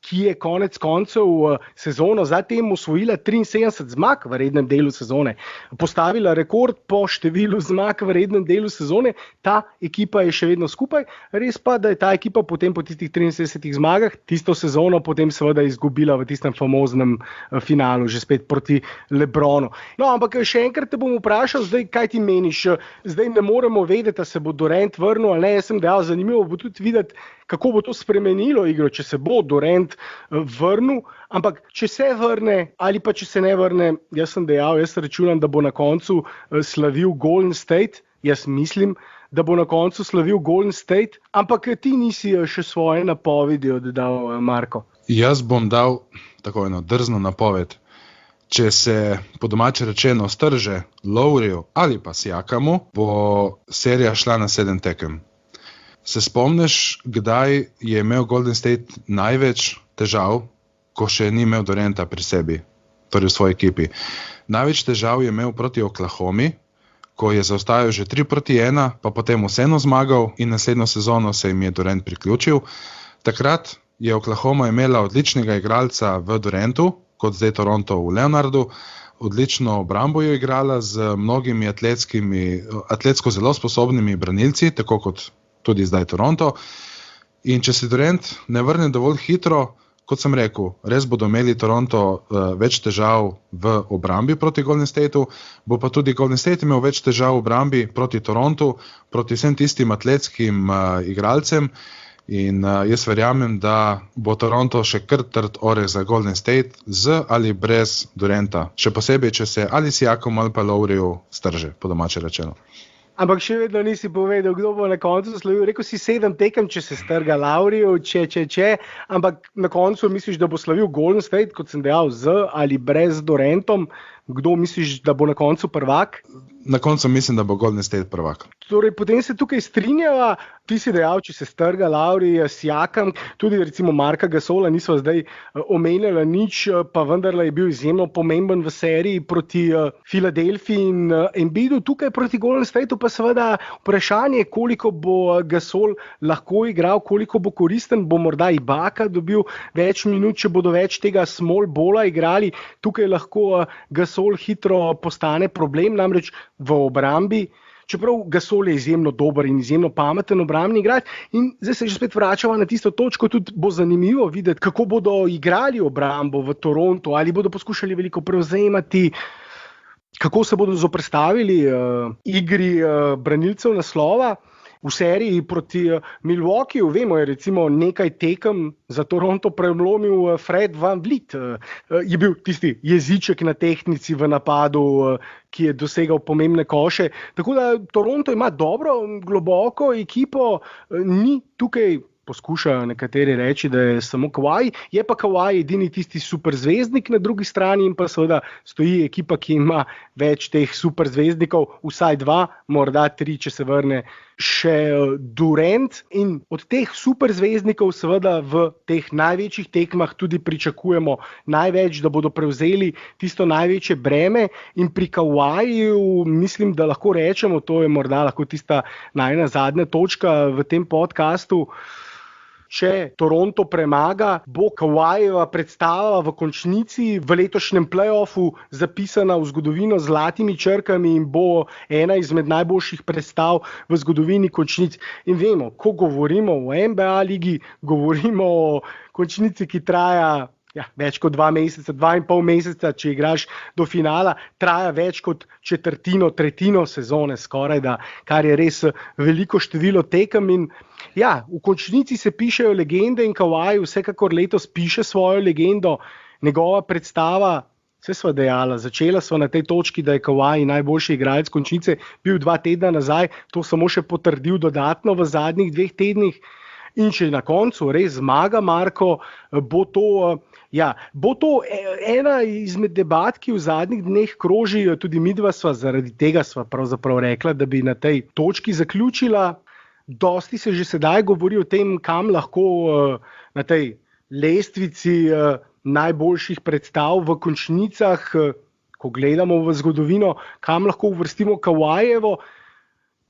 ki je konec koncev sezono zatem osvojila 73 zmag v rednem delu sezone, postavila rekord po številu zmag v rednem delu sezone, ta ekipa je še vedno skupaj, res pa, da je ta ekipa potem po tistih 73 zmagah tisto sezono potem seveda izgubila v tistem famoznem finalu, že spet proti LeBronu. No, ampak še enkrat te bom vprašal, zdaj, kaj ti meniš, zdaj ne moremo vedeti, da se bo Durant vrnil ali ne, jaz sem dejal, zanimivo bo tudi videti, kako bo to spremenilo igro, če se bo Durant vrnil, ampak če se vrne ali pa če se ne vrne, jaz računam, da bo na koncu slavil Golden State, jaz mislim, da bo na koncu slavil Golden State, ampak ti nisi še svoje napovedi oddal, Marko. Jaz bom dal tako eno drzno napoved. Če se po domače rečeno strže Lowryju ali pa Siakamu, bo serija šla na 7 tekem. Se spomniš, kdaj je imel Golden State največ težav, ko še ni imel Duranta pri sebi, torej v svoji ekipi? Največ težav je imel proti Oklahomi, ko je zaostajal že 3-1, pa potem vseeno zmagal in naslednjo sezono se jim je Durant priključil. Takrat je Oklahoma imela odličnega igralca v Durantu, kot zdaj Toronto v Leonardu, odlično obrambo je igrala z mnogimi atletsko zelo sposobnimi branilci, tako kot tudi zdaj Toronto. In če se Durant ne vrne dovolj hitro, kot sem rekel, res bodo imeli Toronto več težav v obrambi proti Golden Stateu, bo pa tudi Golden State imel več težav v obrambi proti Torontu, proti vsem tistim atletskim igralcem. In jaz verjamem, da bo Toronto še kar trd oreh za Golden State z ali brez Duranta. Še posebej, če se ali Siakam ali pa Lowryju strže, po domače rečeno. Ampak še vedno nisi povedal, kdo bo na koncu slavil. Rekel si 7 tekem, če se strga Lowryju, ampak na koncu misliš, da bo slavil Golden State, kot sem dejal, z ali brez Durantom. Kdo misliš, da bo na koncu prvak? Na koncu mislim, da bo Golden State prvak. Torej, potem se tukaj strinjava, ti si dejal, če se strga Lowry, Siakam, tudi recimo Marka Gasola nisva zdaj omenjala nič, pa vendarle je bil izjemno pomemben v seriji proti Filadelfiji in Embiidu. Tukaj proti Golden Stateu pa seveda vprašanje, koliko bo Gasol lahko igral, koliko bo koristen, bo morda Ibaka dobil več minut, če bodo več tega small balla igrali. Tukaj lahko Gasol hitro postane problem, namreč v obrambi. Čeprav Gasol je izjemno dober in izjemno pameten obrambni igralec. In zdaj se že spet vračava na tisto točko, tudi bo zanimivo videti, kako bodo igrali obrambo v Torontu, ali bodo poskušali veliko prevzemati, kako se bodo zoperstavili igri branilcev naslova. V seriji proti Milwaukeeju, vemo, je recimo nekaj tekem za Toronto prelomil Fred VanVleet. Je bil tisti jeziček na tehtnici v napadu, ki je dosegal pomembne koše. Tako da Toronto ima dobro, globoko ekipo, ni tukaj, poskušajo nekateri reči, da je samo Kawhi, je pa Kawhi edini tisti superzvezdnik na drugi strani in pa seveda stoji ekipa, ki ima več teh superzvezdnikov, vsaj 2, morda 3, če se vrne še Durant. In od teh superzvezdnikov seveda v teh največjih tekmah tudi pričakujemo največ, da bodo prevzeli tisto največje breme. In pri Kawhiju mislim, da lahko rečemo, to je morda lahko tista najna zadnja točka v tem podcastu, če Toronto premaga, bo Kawhijeva predstava v končnici v letošnjem play-offu zapisana v zgodovino z zlatimi črkami in bo ena izmed najboljših predstav v zgodovini končnic. In vemo, ko govorimo o NBA ligi, govorimo o končnici, ki traja več kot 2 meseca, 2,5 meseca, če igraš do finala, traja več kot četrtino, tretjino sezone skorajda, kar je res veliko število tekem. In v končnici se pišejo legende in Kawhi vsekakor letos piše svojo legendo. Njegova predstava, vse sva dejala, začela sva na tej točki, da je Kawhi najboljši igralec končnice, bil 2 tedna nazaj, to samo še potrdil dodatno v zadnjih 2 tednih. In če na koncu res zmaga Marko, bo to ena izmed debat, ki v zadnjih dneh kroži, tudi midva sva, zaradi tega sva pravzaprav rekla, da bi na tej točki zaključila. Dosti se že sedaj govori o tem, kam lahko na tej lestvici najboljših predstav v končnicah, ko gledamo v zgodovino, kam lahko uvrstimo Kawhijevo.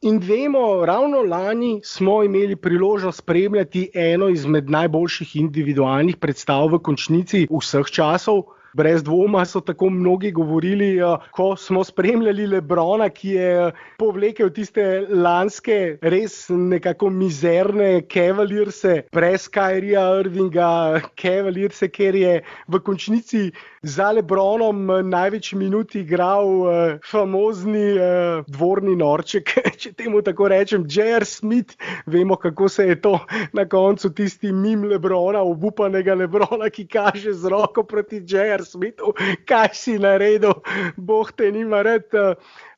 In vemo, ravno lani smo imeli priložnost spremljati eno izmed najboljših individualnih predstav v končnici vseh časov. brez dvoma so tako mnogi govorili, ko smo spremljali LeBrona, ki je povlekel tiste lanske res nekako mizerne Cavalierse, brez Kyrieja Irvinga, Cavalierse, ker je v končnici za LeBronom največ minut igral famozni dvorni norček, če temu tako rečem, J.R. Smith. Vemo, kako se je to na koncu tisti mim LeBrona, obupanega LeBrona, ki kaže z roko proti J.R. Smithu, kaj si naredil, Bog te nima rad.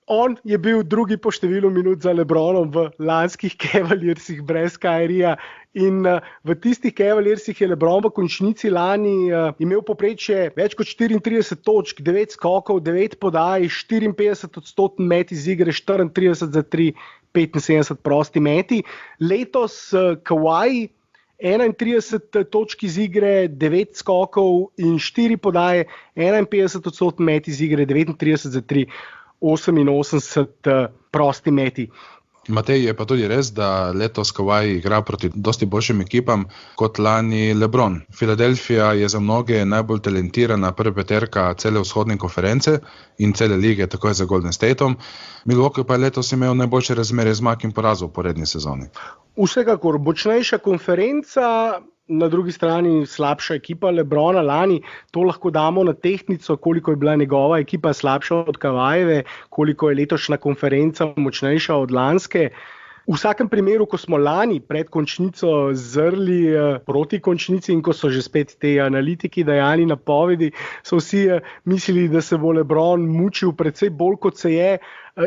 On je bil drugi po številu minut za LeBronom v lanskih Cavaliersih brez Kyrieja. In v tistih Cavaliersih je LeBron v končnici lani imel povprečje več kot 34 točk, 9 skokov, 9 podaj, 54% met iz igre, 34 za 3, 75 prosti meti. Letos Kawhi 31 točk iz igre, 9 skokov in 4 podaje, 51% met iz igre, 39 za 3, 88 prosti meti. Matej, je pa tudi res, da letos Kawhi igra proti dosti boljšim ekipam kot lani LeBron. Filadelfija je za mnoge najbolj talentirana prva peterka cele vzhodne konference in cele lige, tako je za Golden Stateom. Milwaukee pa je letos imel najboljše razmerje zmag in porazov po redni sezoni. Vsekakor, močnejša konferenca, na drugi strani slabša ekipa LeBrona lani, to lahko damo na tehtnico, koliko je bila njegova ekipa slabša od Kawhijeve, koliko je letošnja konferenca močnejša od lanske. V vsakem primeru, ko smo lani pred končnico zrli proti končnici in ko so že spet te analitiki dajali napovedi, so vsi mislili, da se bo LeBron mučil predvsej bolj, kot se je,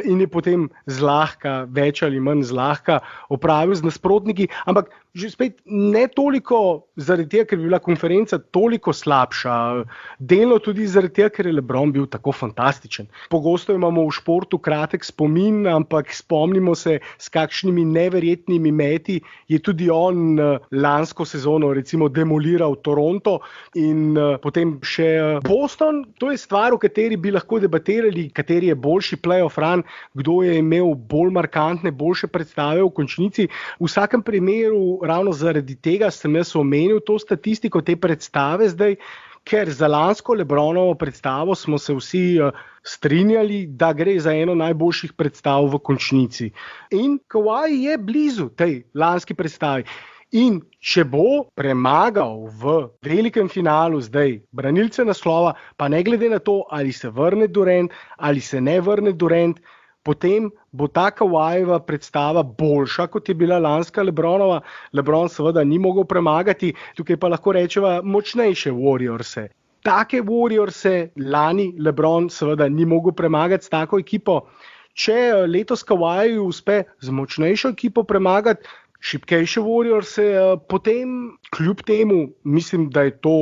in je potem zlahka, več ali manj zlahka opravil z nasprotniki, ampak že spet ne toliko zaradi tega, ker bi bila konferenca toliko slabša, delno tudi zaradi tega, ker je LeBron bil tako fantastičen. Pogosto imamo v športu kratek spomin, ampak spomnimo se, s kakšnimi neverjetnimi meti je tudi on lansko sezono recimo demoliral Toronto in potem še Boston. To je stvar, o kateri bi lahko debatirali, kateri je boljši playoff run, kdo je imel bolj markantne, boljše predstave v končnici. V vsakem primeru, ravno zaradi tega sem jaz omenil to statistiko, te predstave zdaj, ker za lansko LeBronovo predstavo smo se vsi strinjali, da gre za eno najboljših predstav v končnici. In Kawhi je blizu tej lanski predstavi. In če bo premagal v velikem finalu zdaj branilce naslova, pa ne glede na to, ali se vrne Durant, ali se ne vrne Durant, potem bo ta Kawhijeva predstava boljša, kot je bila lanska LeBronova. LeBron seveda ni mogel premagati, tukaj pa lahko rečeva močnejše Warriorse. Take Warriorse lani LeBron seveda ni mogel premagati s tako ekipo. Če letos Kawhi uspe z močnejšo ekipo premagati šibkejše Warriorse, potem kljub temu mislim, da je to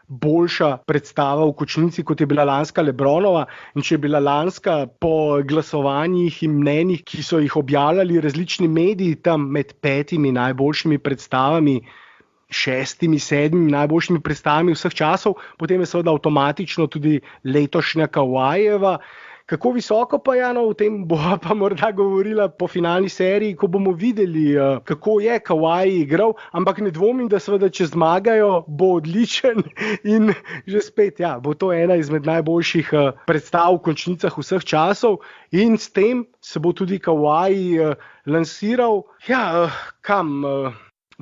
boljša predstava v končnici, kot je bila lanska LeBronova. In če je bila lanska po glasovanjih in mnenjih, ki so jih objavljali različni mediji, tam med 5 najboljšimi predstavami, 6, 7 najboljšimi predstavami vseh časov, potem je seveda avtomatično tudi letošnja Kawhijeva. Kako visoko pa je, o tem bo pa morda govorila po finalni seriji, ko bomo videli, kako je Kawhi igral, ampak ne dvomim, da seveda, če zmagajo, bo odličen in že spet, bo to ena izmed najboljših predstav v končnicah vseh časov in s tem se bo tudi Kawhi lansiral. Kam,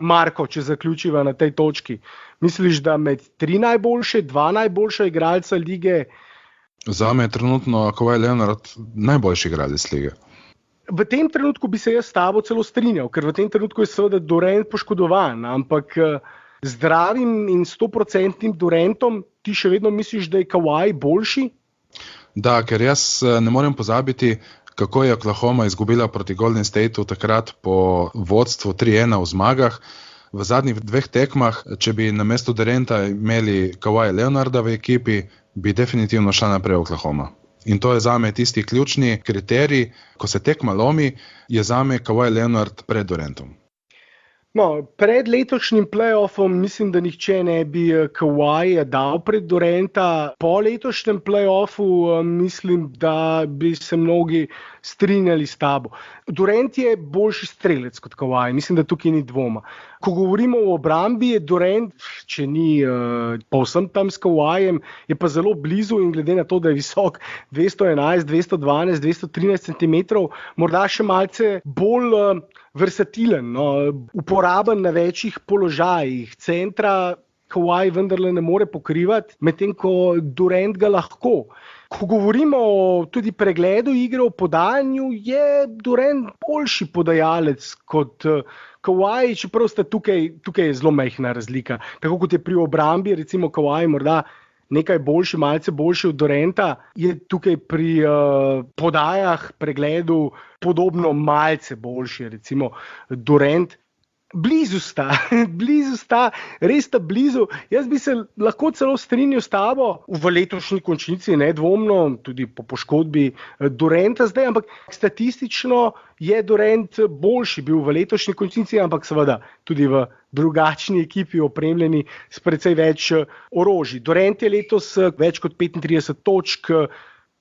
Marko, če zaključiva na tej točki? Misliš, da med 3 najboljše, 2 najboljša igralca lige? Zame je trenutno Kawhi Leonard najboljši igralec lige. V tem trenutku bi se jaz s tabo celo strinjal, ker v tem trenutku je seveda Durant poškodovan, ampak zdravim in 100% Durantom ti še vedno misliš, da je Kawhi boljši? Da, ker jaz ne morem pozabiti, kako je Oklahoma izgubila proti Golden Stateu takrat po vodstvu 3-1 v zmagah. V zadnjih 2 tekmah, če bi namesto Duranta imeli Kawhi Leonarda v ekipi, bi definitivno šla naprej Oklahoma. In to je zame tisti ključni kriterij, ko se tekma lomi, je zame Kawhi Leonard pred Durantom. No, pred letošnjim playoffom mislim, da nihče ne bi Kawhija dal pred Duranta. Po letošnjem playoffu mislim, da bi se mnogi strinjali s tabo. Durant je boljši strelec kot Kawhi, mislim, da tukaj ni dvoma. Ko govorimo o obrambi, je Durant če ni povsem tam s Kawajem, je pa zelo blizu in glede na to, da je visok 211, 212, 213 cm, morda še malce bolj versatilen, no, uporaben na večjih položajih. Centra Kawhi vendarle ne more pokrivati, medtem ko Durant ga lahko. Ko govorimo o tudi pregledu igre, o podajanju, je Durant boljši podajalec kot Kawhi, čeprav sta tukaj je zelo majhna razlika. Tako kot je pri obrambi, recimo Kawhi morda nekaj boljši, malce boljši od Duranta, je tukaj pri podajah, pregledu podobno malce boljši, recimo Durant. Blizu sta, res sta blizu. Jaz bi se lahko celo strinjal s tabo v letošnji končnici, nedvomno, tudi po poškodbi Duranta zdaj, ampak statistično je Durant boljši bil v letošnji končnici, ampak seveda tudi v drugačni ekipi opremljeni s precej več orožij. Durant je letos več kot 35 točk,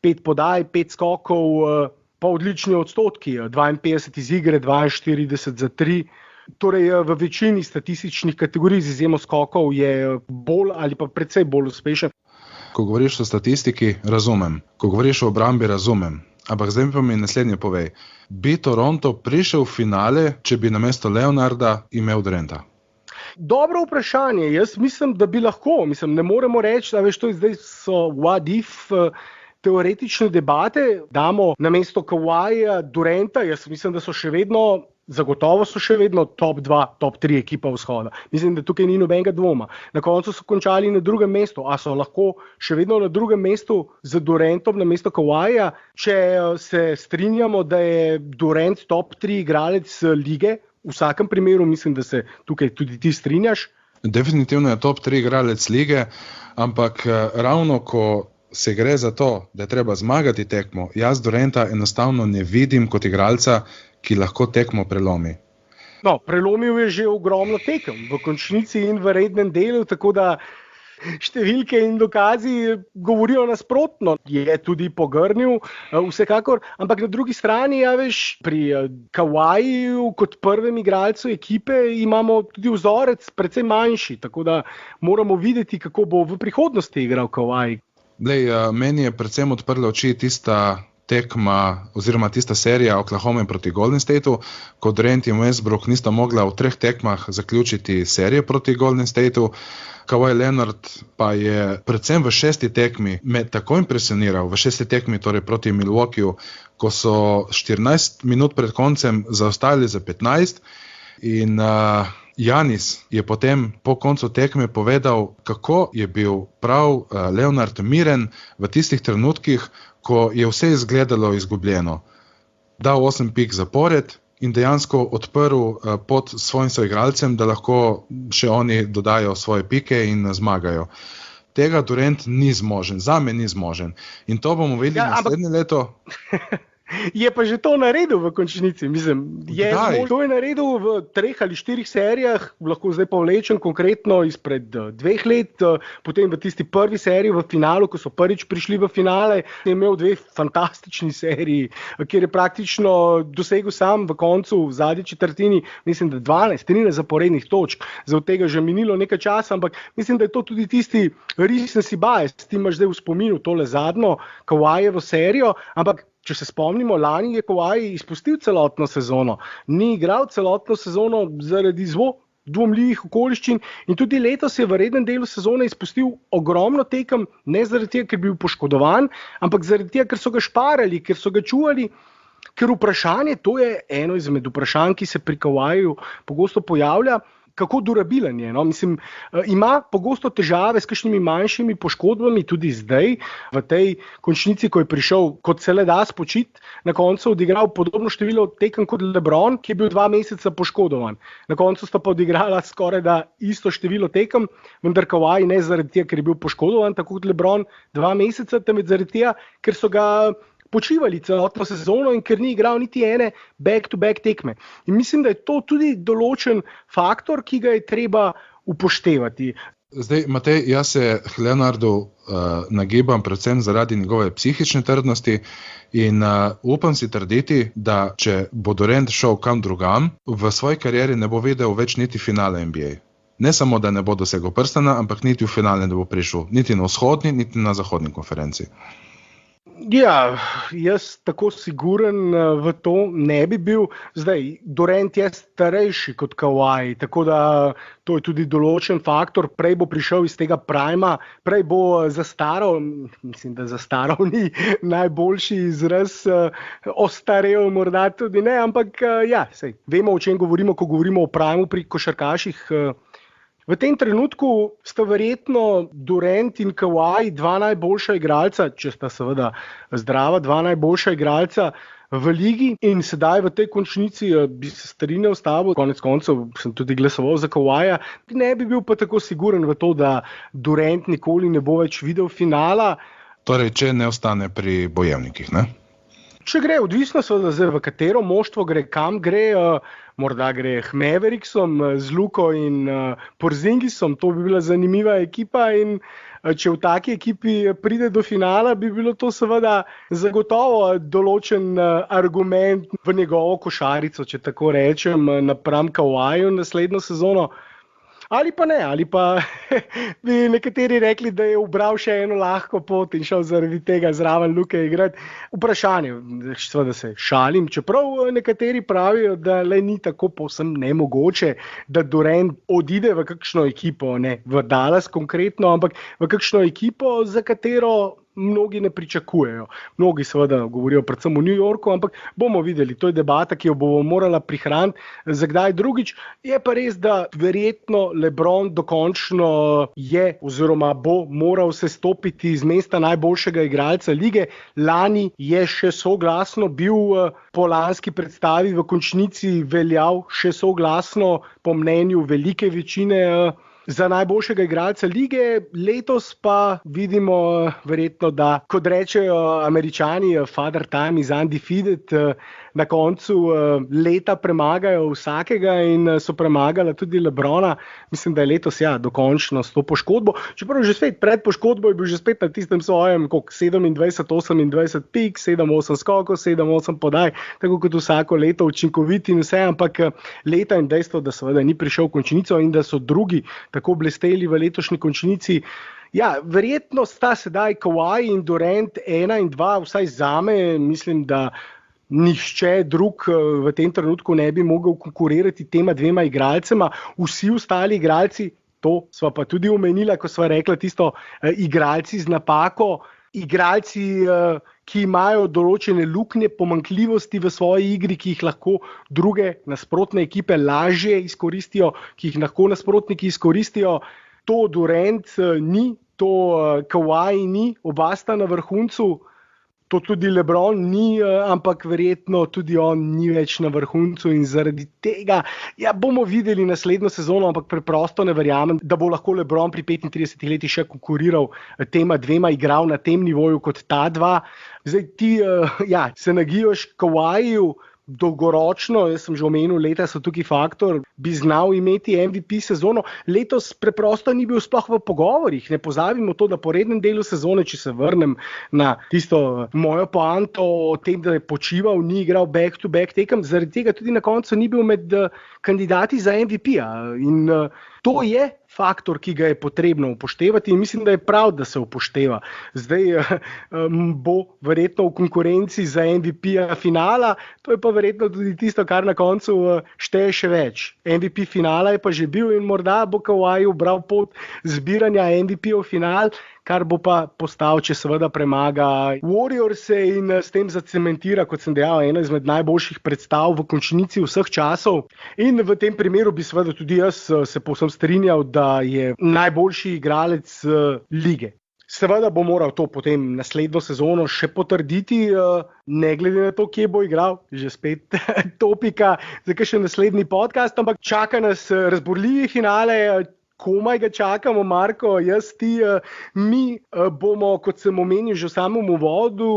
5 podaj, 5 skokov, pa odlični odstotki, 52 iz igre, 42 za 3. Torej, v večini statističnih kategorij z izjemo skokov je bolj ali pa precej bolj uspešen. Ko govoriš o statistiki, razumem. Ko govoriš o obrambi, razumem. Ampak zdaj pa mi naslednje povej. Bi Toronto prišel v finale, če bi namesto Leonarda imel Duranta? Dobro vprašanje. Jaz mislim, da bi lahko. Ne moremo reči, da zdaj so what if teoretične debate. Damo namesto Kawhija Duranta. Jaz mislim, da so še vedno zagotovo so še vedno top 2, top 3 ekipa vzhoda. Mislim, da tukaj ni nobenega dvoma. Na koncu so končali na drugem mestu, a so lahko še vedno na drugem mestu z Durantom na mesto Kawhija. Če se strinjamo, da je Durant top 3 igralec lige, v vsakem primeru mislim, da se tukaj tudi ti strinjaš. Definitivno je top 3 igralec lige, ampak ravno ko se gre za to, da je treba zmagati tekmo, jaz Duranta enostavno ne vidim kot igralca, ki lahko tekmo prelomi. No, prelomil je že ogromno tekem v končnici in v rednem delu, tako da številke in dokazi govorijo nasprotno. Je tudi pogrnil, vsekakor, ampak na drugi strani, pri Kawhiju kot prvem igralcu ekipe imamo tudi vzorec precej manjši, tako da moramo videti, kako bo v prihodnosti igral Kawhi. Meni je predvsem odprla oči tista tekma oziroma tista serija Oklahoma proti Golden Stateu, ko Durant in Westbrook nista mogla v 3 tekmah zaključiti serije proti Golden Stateu. Kawhi Leonard pa je predvsem v 6. tekmi me tako impresioniral, v 6. tekmi torej proti Milwaukeeju, ko so 14 minut pred koncem zaostali za 15 in Janis je potem po koncu tekme povedal, kako je bil prav Leonard miren v tistih trenutkih, ko je vse izgledalo izgubljeno. Dal 8 pik zapored in dejansko odprl pot svojim soigralcem, da lahko še oni dodajo svoje pike in zmagajo. Tega Durant ni zmožen, zame ni zmožen. In to bomo videli naslednje leto. Je pa že to naredil v končnici, to je naredil v 3 ali 4 serijah, lahko zdaj povlečem konkretno izpred 2 let, potem v tisti prvi seriji v finalu, ko so prvič prišli v finale, je imel 2 fantastični seriji, kjer je praktično dosegel sam v koncu, v zadnji četrtini, mislim, da 12-13 zaporednih točk, za tega že minilo nekaj časa, ampak mislim, da je to tudi tisti recency bias, ti imaš zdaj v spominu tole zadnjo Kawhijevo serijo, ampak če se spomnimo, lani je Kawhi izpustil celotno sezono, ni igral celotno sezono zaradi dvomljivih okoliščin in tudi letos je v rednem delu sezone izpustil ogromno tekem, ne zaradi tega, ker bi bil poškodovan, ampak zaradi tega, ker so ga šparali, ker so ga čuvali, ker vprašanje, to je eno izmed vprašanj, ki se pri Kawhiju pogosto pojavlja, kako durabilen je. Ima pogosto težave s kakšnimi manjšimi poškodbami, tudi zdaj, v tej končnici, ko je prišel, kot se le da spočiti, na koncu odigral podobno število tekem kot LeBron, ki je bil 2 meseca poškodovan. Na koncu sta pa odigrala skoraj da isto število tekem, vendar Kawhi ne zaradi tega, ker je bil poškodovan, tako kot LeBron 2 meseca, temveč zaradi tega, ker so ga počivali celotno sezono in ker ni igral niti ene back-to-back tekme. In mislim, da je to tudi določen faktor, ki ga je treba upoštevati. Zdaj, Matej, jaz se Leonardu nagibam predvsem zaradi njegove psihične trdnosti in upam si trditi, da če bo Durant šel kam drugam, v svoji karieri ne bo videl več niti finale NBA. ne samo, da ne bo dosegel prstana, ampak niti v finale ne bo prišel, niti na vzhodni, niti na zahodni konferenci. Ja, jaz tako siguren v to ne bi bil. Zdaj, Durant je starejši kot Kawhi, tako da to je tudi določen faktor. Prej bo prišel iz tega prima, prej bo zastaral, mislim, da zastaral ni najboljši izraz, ostarel morda tudi ne, ampak ja, sej, vemo, o čem govorimo, ko govorimo o primu pri košarkaših. V tem trenutku sta verjetno Durant in Kawhi dva najboljša igralca, če sta seveda zdrava, dva najboljša igralca v ligi in sedaj v tej končnici bi se strinjal s tabo, konec koncev sem tudi glasoval za Kawhija, ne bi bil pa tako siguren v to, da Durant nikoli ne bo več videl finala. Torej, če ne ostane pri bojevnikih, ne? Če gre, odvisno seveda zdaj, v katero moštvo gre, kam gre, morda gre k Mavericksom z Luko in Porzingisom, to bi bila zanimiva ekipa in če v taki ekipi pride do finala, bi bilo to seveda zagotovo določen argument v njegovo košarico, če tako rečem, napram Kawhiju naslednjo sezono. Ali pa ne, ali pa bi nekateri rekli, da je ubral še eno lahko pot in šel zaradi tega zraven Luke igrati. Vprašanje, seveda se šalim, čeprav nekateri pravijo, da le ni tako povsem nemogoče, da Durant odide v kakšno ekipo, ne v Dallas konkretno, ampak v kakšno ekipo, za katero mnogi ne pričakujejo. Mnogi seveda govorijo predvsem v New Yorku, ampak bomo videli, to je debata, ki jo bomo morala prihraniti za kdaj drugič. Je pa res, da verjetno LeBron dokončno je oziroma bo moral se stopiti z mesta najboljšega igralca lige. Lani je še soglasno bil po lanski predstavi v končnici veljal še soglasno po mnenju velike večine za najboljšega igralca lige, letos pa vidimo verjetno, da kot rečejo Američani, father time is undefeated, na koncu leta premagajo vsakega in so premagala tudi LeBrona. Mislim, da je letos dokončno s to poškodbo. Čeprav že spet pred poškodbo je bil že spet na tistem svojem 27-28 pik, 7-8 skokov, 7-8 podaj, tako kot vsako leto učinkovit in vse, ampak leta in dejstvo, da seveda ni prišel v končnico in da so drugi tako blesteli v letošnji končnici. Ja, verjetno sta sedaj Kawhi in Durant 1 in 2, vsaj zame, mislim, da nihče drug v tem trenutku ne bi mogel konkurirati tema dvema igralcema. Vsi ostali igralci, to sva pa tudi omenila, ko sva rekla tisto igralci z napako, igralci, ki imajo določene luknje, pomanjkljivosti v svoji igri, ki jih lahko druge nasprotne ekipe lažje izkoristijo, ki jih lahko nasprotniki izkoristijo. To Durant ni, to Kawhi ni, oba sta na vrhuncu. To tudi LeBron ni, ampak verjetno tudi on ni več na vrhuncu in zaradi tega bomo videli naslednjo sezono, ampak preprosto ne verjamem, da bo lahko LeBron pri 35 letih še konkuriral tema dvema, igral na tem nivoju kot ta dva. Zdaj ti se nagibaš Kawhiju dolgoročno, jaz sem že omenil, leta so tukaj faktor, bi znal imeti MVP sezono. Letos preprosto ni bil sploh v pogovorih. Ne pozabimo to, da po rednem delu sezone, če se vrnem na tisto mojo poanto o tem, da je počival, ni igral back-to-back tekem, zaradi tega tudi na koncu ni bil med kandidati za MVP-ja. In to je faktor, ki ga je potrebno upoštevati in mislim, da je prav, da se upošteva. Zdaj bo verjetno v konkurenci za MVP-ja finala, to je pa verjetno tudi tisto, kar na koncu šteje še več. MVP finala je pa že bil in morda bo Kawhi ubral pot zbiranja MVP-ov final, kar bo pa postal, če seveda premaga Warriors in s tem zacementira, kot sem dejal, eno izmed najboljših predstav v končnici vseh časov. In v tem primeru bi seveda tudi jaz se povsem strinjal, da je najboljši igralec lige. Seveda bo moral to potem naslednjo sezono še potrditi, ne glede na to, kje bo igral, že spet topika za kakšen naslednji podcast, ampak čaka nas razburljivi finale. Komaj ga čakamo, Marko, jaz, ti, mi bomo, kot sem omenil že v samem uvodu,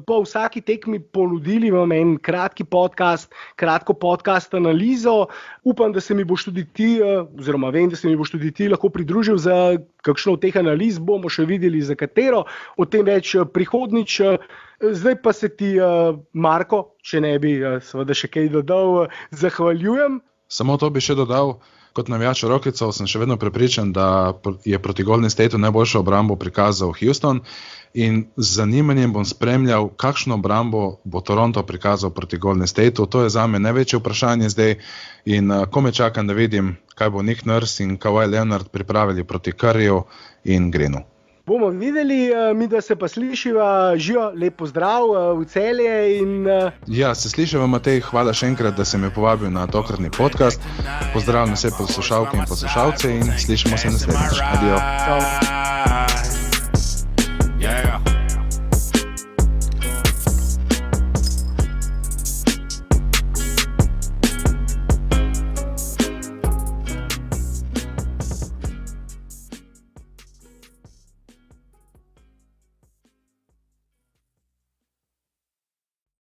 po vsaki tekmi ponudili vam en kratki podcast, kratko podcast analizo. Upam, da se mi boš tudi ti, oziroma vem, da se mi boš tudi ti lahko pridružil za kakšno od teh analiz, bomo še videli za katero, o tem več prihodnič. Zdaj pa se ti, Marko, če ne bi seveda še kaj dodal, zahvaljujem. Samo to bi še dodal. kot navijač Rocketsov sem še vedno prepričan, da je proti Golden Stateu najboljšo obrambo prikazal Houston in z zanimanjem bom spremljal, kakšno obrambo bo Toronto prikazal proti Golden Stateu. To je zame največje vprašanje zdaj in kome čakam, da vidim, kaj bo Nick Nurse in Kawhi Leonard pripravili proti Curryju in Greenu. Bomo videli, mi da se pa slišiva. Živo, lep pozdrav v Celje in... Ja, se slišiva, Matej, hvala še enkrat, da si me povabil na tokratni podcast. Pozdravljam vse poslušalke in poslušalce in slišimo se naslednjič. Adijo. Ciao.